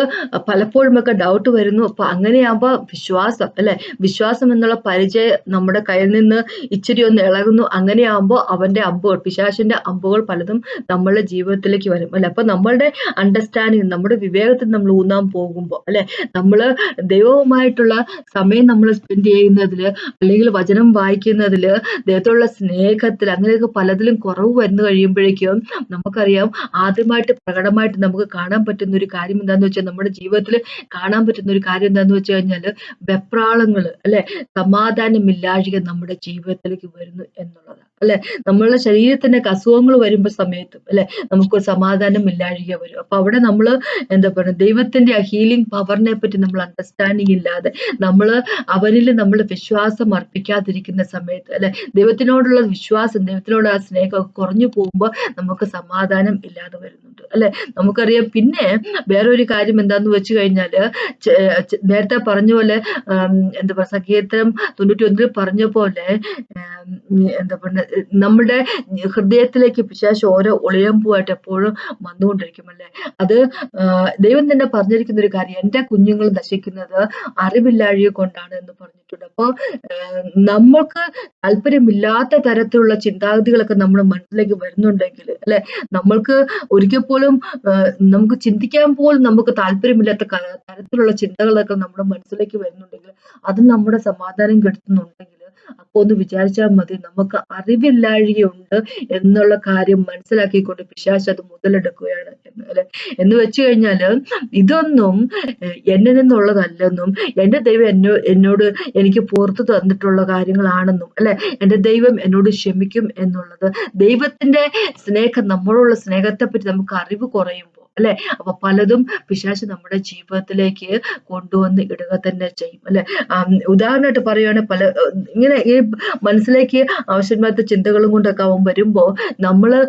Speaker 1: പലപ്പോഴും ഒക്കെ ഡൗട്ട് വരുന്നു. അപ്പൊ അങ്ങനെയാകുമ്പോ വിശ്വാസം, അല്ലെ, വിശ്വാസം എന്നുള്ള പരിചയം നമ്മുടെ കയ്യിൽ നിന്ന് ഇച്ചിരി ഒന്ന് ഇളകുന്നു. അങ്ങനെയാകുമ്പോൾ അവന്റെ അമ്പുകൾ, പിശാചിന്റെ അമ്പുകൾ പലതും നമ്മളുടെ ജീവിതത്തിലേക്ക് വരും, അല്ലെ? അപ്പൊ നമ്മളുടെ അണ്ടർസ്റ്റാൻഡിങ്, നമ്മുടെ വിവേകത്തിൽ നമ്മൾ ഊന്നാൻ പോകുമ്പോ, അല്ലെ, നമ്മള് ദൈവവുമായിട്ടുള്ള സമയം നമ്മൾ സ്പെൻഡ് ചെയ്യുന്നതില്, അല്ലെങ്കിൽ വചനം വചനം വായിക്കുന്നതില്, ദൈവത്തോടുള്ള സ്നേഹത്തിൽ, അങ്ങനെയൊക്കെ പലതിലും കുറവ് വന്നു കഴിയുമ്പോഴേക്കും നമുക്കറിയാം, ആദ്യമായിട്ട് പ്രകടമായിട്ട് നമുക്ക് കാണാൻ പറ്റുന്ന ഒരു കാര്യം എന്താന്ന് വെച്ചാൽ, നമ്മുടെ ജീവിതത്തിൽ കാണാൻ പറ്റുന്ന ഒരു കാര്യം എന്താന്ന് വെച്ച് കഴിഞ്ഞാല്, വെപ്രാളങ്ങള്, അല്ലെ, സമാധാനമില്ലാഴിക നമ്മുടെ ജീവിതത്തിലേക്ക് വരുന്നു എന്നുള്ളതാണ്, അല്ലെ. നമ്മളുടെ ശരീരത്തിനൊക്കെ അസുഖങ്ങൾ വരുമ്പോ സമയത്തും, അല്ലെ, നമുക്ക് സമാധാനം ഇല്ലാഴിക വരും. അപ്പൊ അവിടെ നമ്മള് എന്താ പറയുക, ദൈവത്തിന്റെ ആ ഹീലിംഗ് പവറിനെ പറ്റി നമ്മൾ അണ്ടർസ്റ്റാൻഡിങ് ഇല്ലാതെ, നമ്മള് അവരിൽ നമ്മൾ വിശ്വാസം അർപ്പിക്കാതിരിക്കുന്ന സമയത്ത്, അല്ലെ, ദൈവത്തിനോടുള്ള വിശ്വാസം, ദൈവത്തിനോട് ആ സ്നേഹം കുറഞ്ഞു പോകുമ്പോൾ നമുക്ക് സമാധാനം ഇല്ലാതെ വരുന്നുണ്ട്, അല്ലെ. നമുക്കറിയാം. പിന്നെ വേറൊരു കാര്യം എന്താന്ന് വെച്ച് കഴിഞ്ഞാല്, നേരത്തെ പറഞ്ഞ പോലെ എന്താ പറയുക, സങ്കീർത്തനം 91 പറഞ്ഞ പോലെ, എന്താ പറയുക, നമ്മുടെ ഹൃദയത്തിലേക്ക് പിശാച് ഓരോ ഒളിയമ്പുമായിട്ട് എപ്പോഴും വന്നുകൊണ്ടിരിക്കും, അല്ലെ. അത് ദൈവം തന്നെ പറഞ്ഞിരിക്കുന്ന ഒരു കാര്യം, എന്റെ കുഞ്ഞുങ്ങൾ നശിക്കുന്നത് അറിവില്ലാഴിക കൊണ്ടാണ് എന്ന് പറഞ്ഞിട്ടുണ്ട്. അപ്പൊ നമ്മൾക്ക് താല്പര്യമില്ലാത്ത തരത്തിലുള്ള ചിന്താഗതികളൊക്കെ നമ്മുടെ മനസ്സിലേക്ക് വരുന്നുണ്ടെങ്കിൽ, അല്ലെ, നമ്മൾക്ക് ഒരിക്കൽ പോലും നമുക്ക് ചിന്തിക്കാൻ പോലും നമുക്ക് താല്പര്യമില്ലാത്ത തരത്തിലുള്ള ചിന്തകളൊക്കെ നമ്മുടെ മനസ്സിലേക്ക് വരുന്നുണ്ടെങ്കിൽ, അത് നമ്മുടെ സമാധാനം കെടുത്തുന്നുണ്ടെങ്കിൽ, അപ്പൊ ഒന്ന് വിചാരിച്ചാൽ മതി, നമുക്ക് അറിവില്ലാഴികയുണ്ട് എന്നുള്ള കാര്യം മനസ്സിലാക്കിക്കൊണ്ട് പിശാച് അത് മുതലെടുക്കുകയാണ് അല്ലെ. എന്ന് വെച്ച് കഴിഞ്ഞാല്, ഇതൊന്നും എന്നിൽ നിന്നുള്ളതല്ലെന്നും, എന്റെ ദൈവം എന്നോട് എനിക്ക് പുറത്തു തന്നിട്ടുള്ള കാര്യങ്ങളാണെന്നും, അല്ലെ, എന്റെ ദൈവം എന്നോട് ക്ഷമിക്കും എന്നുള്ളത്, ദൈവത്തിന്റെ സ്നേഹം, നമ്മളോടുള്ള സ്നേഹത്തെ പറ്റി നമുക്ക് അറിവ് കുറയുമ്പോൾ, അല്ലെ, അപ്പൊ പലതും പിശാച് നമ്മുടെ ജീവിതത്തിലേക്ക് കൊണ്ടുവന്ന് ഇടുക തന്നെ ചെയ്യും, അല്ലെ. ഉദാഹരണമായിട്ട് പറയുകയാണെങ്കിൽ, ഇങ്ങനെ ഈ മനസ്സിലേക്ക് ആവശ്യമില്ലാത്ത ചിന്തകളും കൊണ്ടൊക്കെ അവൻ വരുമ്പോ, നമ്മള്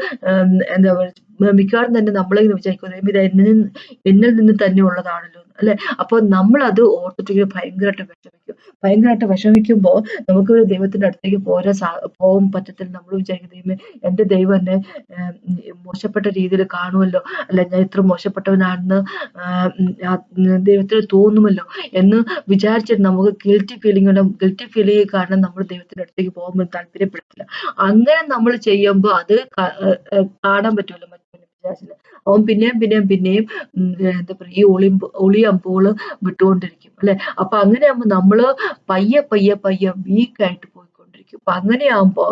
Speaker 1: എന്താ പറയുക, മിക്കവാറും തന്നെ നമ്മളിങ്ങനെ വിചാരിക്കും, ഇത് എന്നിൽ നിന്ന് തന്നെ ഉള്ളതാണല്ലോ, അല്ലെ. അപ്പൊ നമ്മൾ അത് ഓർത്തിട്ട് ഭയങ്കരമായിട്ട് വിഷമിക്കുമ്പോ, നമുക്ക് ദൈവത്തിന്റെ അടുത്തേക്ക് പോകാൻ പറ്റത്തില്ല. നമ്മൾ വിചാരിക്കും, എന്റെ ദൈവം എന്നെ മോശപ്പെട്ട രീതിയിൽ കാണുമല്ലോ, അല്ല, ഞാൻ ഇത്ര മോശപ്പെട്ടവനാണെന്ന് ദൈവത്തിന് തോന്നുമല്ലോ എന്ന് വിചാരിച്ചിട്ട് നമുക്ക് ഗിൽറ്റി ഫീലിംഗ് കാരണം നമ്മൾ ദൈവത്തിന്റെ അടുത്തേക്ക് പോകാൻ താല്പര്യപ്പെടത്തില്ല. അങ്ങനെ നമ്മൾ ചെയ്യുമ്പോൾ അത് കാണാൻ പറ്റുമല്ലോ മറ്റൊരു വിചാരിച്ചില്ല, അവൻ പിന്നെയും എന്താ പറയുക, ഈ ഒളിയമ്പുകൾ വിട്ടുകൊണ്ടിരിക്കും, അല്ലെ. അപ്പൊ അങ്ങനെയാകുമ്പോ നമ്മള് പയ്യെ വീക്കായിട്ട് പോയിക്കൊണ്ടിരിക്കും. അപ്പൊ അങ്ങനെയാകുമ്പോ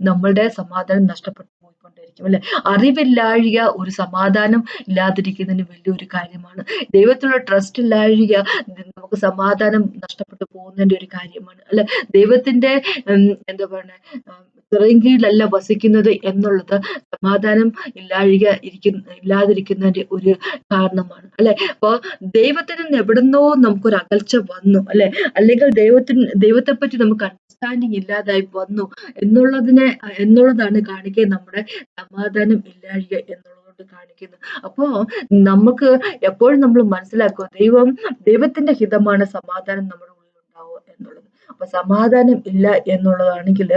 Speaker 1: നമ്മളുടെ സമാധാനം നഷ്ടപ്പെട്ടു പോയിക്കൊണ്ടിരിക്കും, അല്ലെ. അറിവില്ലാഴിക ഒരു സമാധാനം ഇല്ലാതിരിക്കുന്നതിന് വലിയൊരു കാര്യമാണ്. ദൈവത്തിലുള്ള ട്രസ്റ്റ് ഇല്ലാഴിക നമുക്ക് സമാധാനം നഷ്ടപ്പെട്ടു പോകുന്നതിന്റെ ഒരു കാര്യമാണ്, അല്ലെ. ദൈവത്തിന്റെ എന്താ പറയുക, ചിറകിലല്ല വസിക്കുന്നത് എന്നുള്ളത് സമാധാനം ഇല്ലാതിരിക്കുന്നതിന്റെ ഒരു കാരണമാണ്, അല്ലെ. അപ്പൊ ദൈവത്തിൽ നിന്ന് എവിടുന്നോ നമുക്കൊരു അകൽച്ച വന്നു, അല്ലെ, അല്ലെങ്കിൽ ദൈവത്തെ പറ്റി നമുക്ക് അണ്ടർസ്റ്റാൻഡിങ് ഇല്ലാതായി വന്നു എന്നുള്ളതാണ് കാണിക്കുക, നമ്മുടെ സമാധാനം ഇല്ലാഴിക എന്നുള്ളത് കാണിക്കുന്നത്. അപ്പോ നമുക്ക് എപ്പോഴും നമ്മൾ മനസ്സിലാക്കുക, ദൈവത്തിന്റെ ഹിതമാണ് സമാധാനം നമ്മുടെ ഉള്ളിൽ ഉണ്ടാവുക എന്നുള്ളത്. അപ്പൊ സമാധാനം ഇല്ല എന്നുള്ളതാണെങ്കിൽ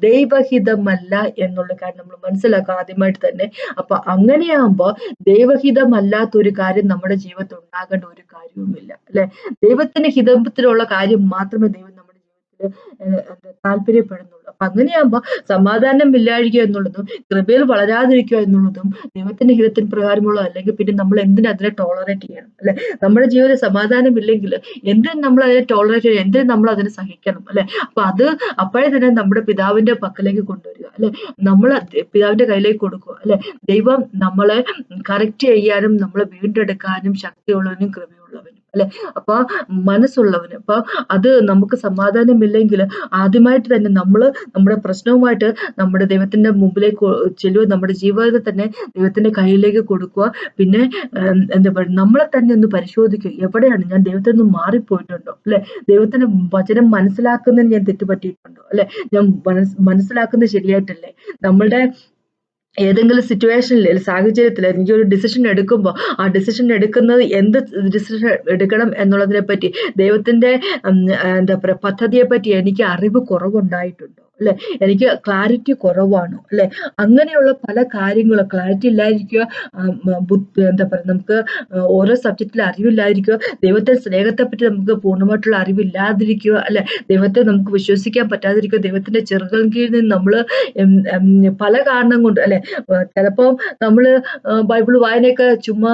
Speaker 1: ദൈവഹിതമല്ല എന്നുള്ള കാര്യം നമ്മൾ മനസ്സിലാക്കുക ആദ്യമായിട്ട് തന്നെ. അപ്പൊ അങ്ങനെയാകുമ്പോ ദൈവഹിതമല്ലാത്ത ഒരു കാര്യം നമ്മുടെ ജീവിതത്തിൽ ഉണ്ടാകേണ്ട ഒരു കാര്യവുമില്ല, അല്ലെ. ദൈവത്തിന്റെ ഹിതത്തിലുള്ള കാര്യം മാത്രമേ ദൈവം നമ്മുടെ ജീവിതത്തിൽ താല്പര്യപ്പെടുന്നുള്ളൂ. അപ്പൊ അങ്ങനെയാകുമ്പോ സമാധാനം ഇല്ലാഴിക എന്നുള്ളതും കൃപയിൽ വളരാതിരിക്കുക എന്നുള്ളതും ദൈവത്തിന്റെ ഹിതത്തിന് പ്രകാരമുള്ള, അല്ലെങ്കിൽ പിന്നെ നമ്മൾ എന്തിനും അതിനെ ടോളറേറ്റ് ചെയ്യണം, അല്ലെ. നമ്മുടെ ജീവിതത്തിൽ സമാധാനം ഇല്ലെങ്കിൽ എന്തിനും നമ്മൾ അതിനെ ടോളറേറ്റ് ചെയ്യണം, എന്തിനും നമ്മൾ അതിനെ സഹിക്കണം, അല്ലെ. അപ്പൊ അത് അപ്പോഴേ തന്നെ നമ്മുടെ പിതാവിന്റെ പക്കലേക്ക് കൊണ്ടുവരിക, അല്ലെ. നമ്മൾ പിതാവിന്റെ കയ്യിലേക്ക് കൊടുക്കുക, അല്ലെ. ദൈവം നമ്മളെ കറക്റ്റ് ചെയ്യാനും നമ്മളെ വീണ്ടെടുക്കാനും ശക്തിയുള്ളവനും കൃപയുള്ളവനും, അല്ലെ. അപ്പൊ മനസ്സുള്ളവന്. അപ്പൊ അത് നമുക്ക് സമാധാനമില്ലെങ്കിൽ ആദ്യമായിട്ട് തന്നെ നമ്മള് നമ്മുടെ പ്രശ്നവുമായിട്ട് നമ്മുടെ ദൈവത്തിന്റെ മുമ്പിലേക്ക് ചെല്ലുക, നമ്മുടെ ജീവിതത്തെ തന്നെ ദൈവത്തിന്റെ കയ്യിലേക്ക് കൊടുക്കുക. പിന്നെ എന്താ പറയുക, നമ്മളെ തന്നെ ഒന്ന് പരിശോധിക്കുക, എവിടെയാണ് ഞാൻ ദൈവത്തിൽ നിന്ന് മാറിപ്പോയിട്ടുണ്ടോ, അല്ലെ. ദൈവത്തിന്റെ വചനം മനസ്സിലാക്കുന്നതിന് ഞാൻ തെറ്റുപറ്റിയിട്ടുണ്ടോ, അല്ലെ. ഞാൻ മനസ്സിലാക്കുന്നത് ശരിയായിട്ടല്ലേ. നമ്മളുടെ ഏതെങ്കിലും സിറ്റുവേഷനിൽ, സാഹചര്യത്തിൽ എനിക്കൊരു ഡിസിഷൻ എടുക്കുമ്പോൾ ആ ഡിസിഷൻ എടുക്കുന്നത് എന്ത് ഡിസിഷൻ എടുക്കണം എന്നുള്ളതിനെ പറ്റി, ദൈവത്തിന്റെ എന്താ പറയുക, പദ്ധതിയെ പറ്റി എനിക്ക് അറിവ് കുറവുണ്ടായിട്ടുണ്ടോ, അല്ലെ, എനിക്ക് ക്ലാരിറ്റി കുറവാണോ, അല്ലെ, അങ്ങനെയുള്ള പല കാര്യങ്ങളും ക്ലാരിറ്റി ഇല്ലാതിരിക്കുക, എന്താ പറയുക, നമുക്ക് ഓരോ സബ്ജക്റ്റിൽ അറിവില്ലാതിരിക്കുക, ദൈവത്തെ സ്നേഹത്തെ പറ്റി നമുക്ക് പൂർണ്ണമായിട്ടുള്ള അറിവില്ലാതിരിക്കുക, അല്ലെ, ദൈവത്തെ നമുക്ക് വിശ്വസിക്കാൻ പറ്റാതിരിക്കുക, ദൈവത്തിന്റെ ചെറുകൾ കീഴിൽ നിന്ന് നമ്മൾ പല കാരണം കൊണ്ട്, അല്ലെ, ചിലപ്പോൾ നമ്മള് ബൈബിൾ വായനയൊക്കെ ചുമ്മാ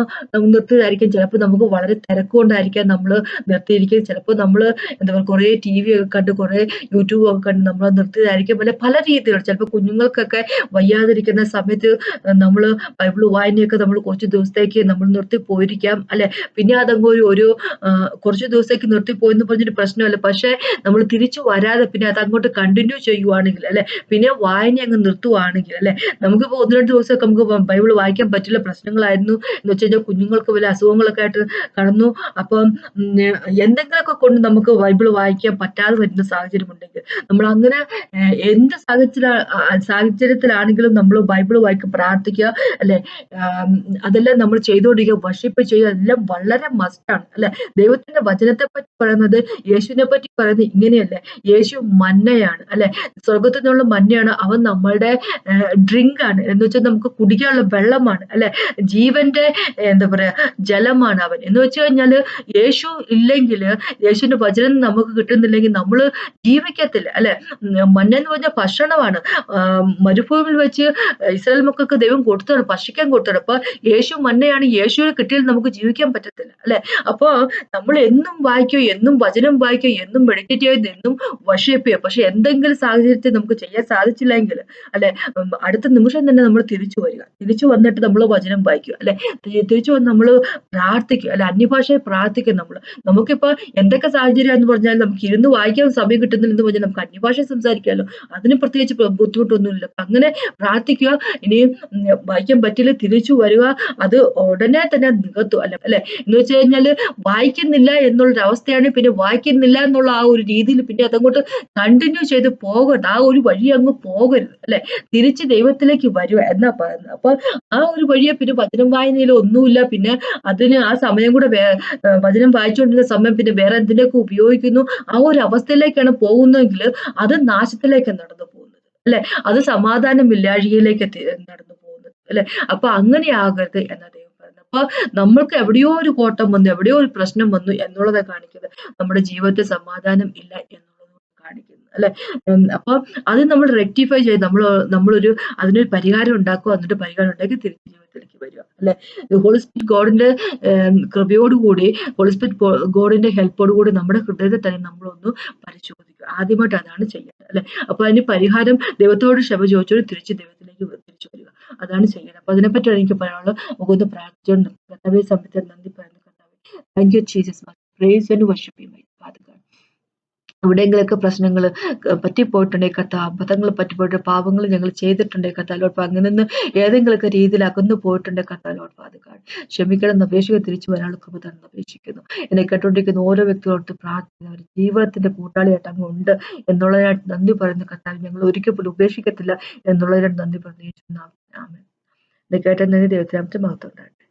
Speaker 1: നിർത്തിയതായിരിക്കും, ചിലപ്പോൾ നമുക്ക് വളരെ തിരക്കുകൊണ്ടായിരിക്കാം നമ്മൾ നിർത്തിയിരിക്കും, ചിലപ്പോൾ നമ്മൾ എന്താ പറയുക കുറേ TV ഒക്കെ കണ്ട് കുറേ യൂട്യൂബ് ഒക്കെ കണ്ട് നമ്മൾ നിർത്തിയതായിരിക്കും, അല്ലെ, പല രീതികൾ. ചിലപ്പോൾ കുഞ്ഞുങ്ങൾക്കൊക്കെ വയ്യാതിരിക്കുന്ന സമയത്ത് നമ്മൾ ബൈബിൾ വായനയൊക്കെ നമ്മൾ കുറച്ച് ദിവസത്തേക്ക് നമ്മൾ നിർത്തി പോയിരിക്കാം, അല്ലെ, പിന്നെ അതങ്ങ് ഒരു കുറച്ച് ദിവസത്തേക്ക് നിർത്തിപ്പോയെന്ന് പറഞ്ഞൊരു പ്രശ്നമല്ല, പക്ഷേ നമ്മൾ തിരിച്ചു വരാതെ പിന്നെ അത് അങ്ങോട്ട് കണ്ടിന്യൂ ചെയ്യുവാണെങ്കിൽ, അല്ലെ, പിന്നെ വായന അങ്ങ് നിർത്തുവാണെങ്കിൽ, അല്ലെ, നമുക്കിപ്പോൾ 1-2 ദിവസമൊക്കെ നമുക്ക് ബൈബിൾ വായിക്കാൻ പറ്റില്ല, പ്രശ്നങ്ങളായിരുന്നു എന്ന് വെച്ച് കഴിഞ്ഞാൽ കുഞ്ഞുങ്ങൾക്ക് വല്ല അസുഖങ്ങളൊക്കെ ആയിട്ട് കടന്നു. അപ്പം എന്തെങ്കിലുമൊക്കെ കൊണ്ട് നമുക്ക് ബൈബിൾ വായിക്കാൻ പറ്റാതെ വരുന്ന സാഹചര്യം ഉണ്ടെങ്കിൽ നമ്മൾ അങ്ങനെ എന്ത് സാഹചര്യത്തിലാണെങ്കിലും നമ്മൾ ബൈബിൾ വായിക്കുക, പ്രാർത്ഥിക്കുക, അല്ലെ, അതെല്ലാം നമ്മൾ ചെയ്തുകൊണ്ടിരിക്കുക, വർഷിപ്പ് ചെയ്യുക, അതെല്ലാം വളരെ മസ്റ്റാണ്, അല്ലെ. ദൈവത്തിന്റെ വചനത്തെ പറ്റി പറയുന്നത്, യേശുവിനെ പറ്റി പറയുന്നത് ഇങ്ങനെയല്ലേ, യേശു മന്നയാണ്, അല്ലെ, സ്വർഗത്തിൽ നിന്നുള്ള മന്നയാണ്, അവൻ നമ്മളുടെ ഡ്രിങ്ക് ആണ്, എന്ന് വെച്ചാൽ നമുക്ക് കുടിക്കാനുള്ള വെള്ളമാണ്, അല്ലെ, ജീവന്റെ എന്താ പറയാ ജലമാണ് അവൻ. എന്ന് വെച്ച് കഴിഞ്ഞാല് യേശു ഇല്ലെങ്കിൽ, യേശുവിന്റെ വചനം നമുക്ക് കിട്ടുന്നില്ലെങ്കിൽ നമ്മൾ ജീവിക്കത്തില്ല, അല്ലെ. മന്ന എന്ന് പറഞ്ഞാൽ ഭക്ഷണമാണ്. മരുഭൂമിയിൽ വെച്ച് ഇസ്രായേൽ മക്കൾക്ക് ദൈവം കൊടുത്താണ്, ഭക്ഷിക്കാൻ കൊടുത്താണ്. അപ്പൊ യേശു മന്നയാണ്, യേശുവിനെ കിട്ടിയാൽ നമുക്ക് ജീവിക്കാൻ പറ്റത്തില്ല, അല്ലെ. അപ്പൊ നമ്മൾ എന്നും വായിക്കുക, എന്നും വചനം വായിക്കുക, എന്നും മെഡിറ്റേറ്റ് ചെയ്ത്, എന്നും വർഷിപ്പ് ചെയ്യുക. പക്ഷെ എന്തെങ്കിലും സാഹചര്യത്തിൽ നമുക്ക് ചെയ്യാൻ സാധിച്ചില്ലെങ്കിൽ, അല്ലെ, അടുത്ത നിമിഷം തന്നെ നമ്മൾ തിരിച്ചു വരിക, തിരിച്ചു വന്നിട്ട് നമ്മൾ വചനം വായിക്കുക, അല്ലെ, തിരിച്ചു വന്ന് നമ്മൾ പ്രാർത്ഥിക്കുക, അല്ലെ, അന്യഭാഷയെ പ്രാർത്ഥിക്കുക. നമുക്കിപ്പോ എന്തൊക്കെ സാഹചര്യം എന്ന് പറഞ്ഞാൽ നമുക്ക് ഇരുന്ന് വായിക്കാൻ സമയം കിട്ടുന്നില്ലെന്ന് പറഞ്ഞാൽ നമുക്ക് അന്യഭാഷ സംസാരിക്കാമല്ലോ, അതിന് പ്രത്യേകിച്ച് ബുദ്ധിമുട്ടൊന്നുമില്ല. അങ്ങനെ പ്രാർത്ഥിക്കുക. ഇനിയും വായിക്കാൻ പറ്റില്ല, തിരിച്ചു വരിക, അത് ഉടനെ തന്നെ നികത്തുക, അല്ലെ. എന്ന് വെച്ച് കഴിഞ്ഞാല് വായിക്കുന്നില്ല എന്നുള്ളൊരു അവസ്ഥയാണ്, പിന്നെ വായിക്കുന്നില്ല എന്നുള്ള ആ ഒരു രീതിയിൽ പിന്നെ അതങ്ങോട്ട് കണ്ടിന്യൂ ചെയ്ത് പോകരുത്, ആ ഒരു വഴി അങ്ങ് പോകരുത്, അല്ലെ. തിരിച്ച് ദൈവത്തിലേക്ക് വരിക എന്നാ പറയുന്നത്. അപ്പൊ ആ ഒരു വഴിയെ പിന്നെ വചനം വായനയിൽ ഒന്നുമില്ല, പിന്നെ അതിന് ആ സമയം കൂടെ വചനം വായിച്ചുകൊണ്ടിരുന്ന സമയം പിന്നെ വേറെ എന്തിനൊക്കെ ഉപയോഗിക്കുന്നു, ആ ഒരു അവസ്ഥയിലേക്കാണ് പോകുന്നതെങ്കിൽ അത് നാശത്തിലേക്ക് നടന്നു പോകുന്നത്, അല്ലെ. അത് സമാധാനമില്ലാഴികയിലേക്ക് നടന്നു പോകുന്നത്, അല്ലെ. അപ്പൊ അങ്ങനെ ആകരുത് എന്നാ ദൈവം പറയുന്നത്. അപ്പൊ നമ്മൾക്ക് എവിടെയോ ഒരു കോട്ടം വന്നു, എവിടെയോ ഒരു പ്രശ്നം വന്നു എന്നുള്ളതാണ് കാണിക്കുന്നത്, നമ്മുടെ ജീവിതത്തിൽ സമാധാനം ഇല്ല എന്നുള്ളത് കാണിക്കുന്നത്, അല്ലെ. അപ്പൊ അത് നമ്മൾ റെക്ടിഫൈ ചെയ്ത് നമ്മളൊരു അതിനൊരു പരിഹാരം ഉണ്ടാക്കുക, എന്നിട്ട് പരിഹാരം ഉണ്ടാക്കി തിരിച്ച് ജീവിതത്തിലേക്ക് വരിക, അല്ലെ. ഹോളി സ്പിരിറ്റ് ഗോഡിന്റെ കൃപയോടുകൂടി, ഹോളി സ്പിരിറ്റ് ഗോഡിന്റെ ഹെൽപ്പോടുകൂടി നമ്മുടെ ഹൃദയത്തെ തന്നെ നമ്മളൊന്ന് പരിശോധിക്കുക. ആദ്യമായിട്ട് അതാണ് ചെയ്യേണ്ടത്, അല്ലെ. അപ്പൊ അതിന് പരിഹാരം ദൈവത്തോട് ക്ഷമ ചോദിച്ചോട് തിരിച്ച് ദൈവത്തിലേക്ക് തിരിച്ചു വരിക, അതാണ് ചെയ്യേണ്ടത്. അപ്പൊ അതിനെപ്പറ്റി എനിക്ക് പറയാനുള്ളത്. നമുക്കൊന്ന് പ്രാർത്ഥിച്ചുകൊണ്ട് കർത്താവേ, സമയത്ത് നന്ദി പറയുന്നു കർത്താവേ. Thank you Jesus. Praise and worship you my father God. എവിടെയെങ്കിലൊക്കെ പ്രശ്നങ്ങൾ പറ്റിപ്പോയിട്ടുണ്ടെങ്കിൽ കർത്താവ്, അബദ്ധങ്ങൾ പറ്റിപ്പോയിട്ട് പാപങ്ങൾ ഞങ്ങൾ ചെയ്തിട്ടുണ്ടെങ്കിൽ കർത്താവ് ലോർഡ്, അങ്ങനെ നിന്ന് ഏതെങ്കിലുമൊക്കെ രീതിയിൽ അകന്നു പോയിട്ടുണ്ടെങ്കിൽ കർത്താവ് ലോർഡ് ഫാദർ ഗോഡ്, ക്ഷമിക്കണം എന്ന് അപേക്ഷിക്കുക, തിരിച്ചു വരാനുള്ള കൃപ തരണം അപേക്ഷിക്കുന്നു. എന്നെ കേട്ടുകൊണ്ടിരിക്കുന്ന ഓരോ വ്യക്തികളോട് പ്രാർത്ഥിക്കുന്നവർ ജീവിതത്തിന്റെ കൂട്ടാളിയായിട്ട് അങ്ങ് ഉണ്ട് എന്നുള്ളതിനായിട്ട് നന്ദി പറയുന്ന കർത്താവ്, ഞങ്ങൾ ഒരിക്കൽ പോലും ഉപേക്ഷിക്കത്തില്ല എന്നുള്ളതിനായിട്ട് നന്ദി പറഞ്ഞു. ആമേൻ. എന്നെ കേട്ട നന്ദി, ദൈവത്തിന് മഹത്വം ഉണ്ടാകട്ടെ.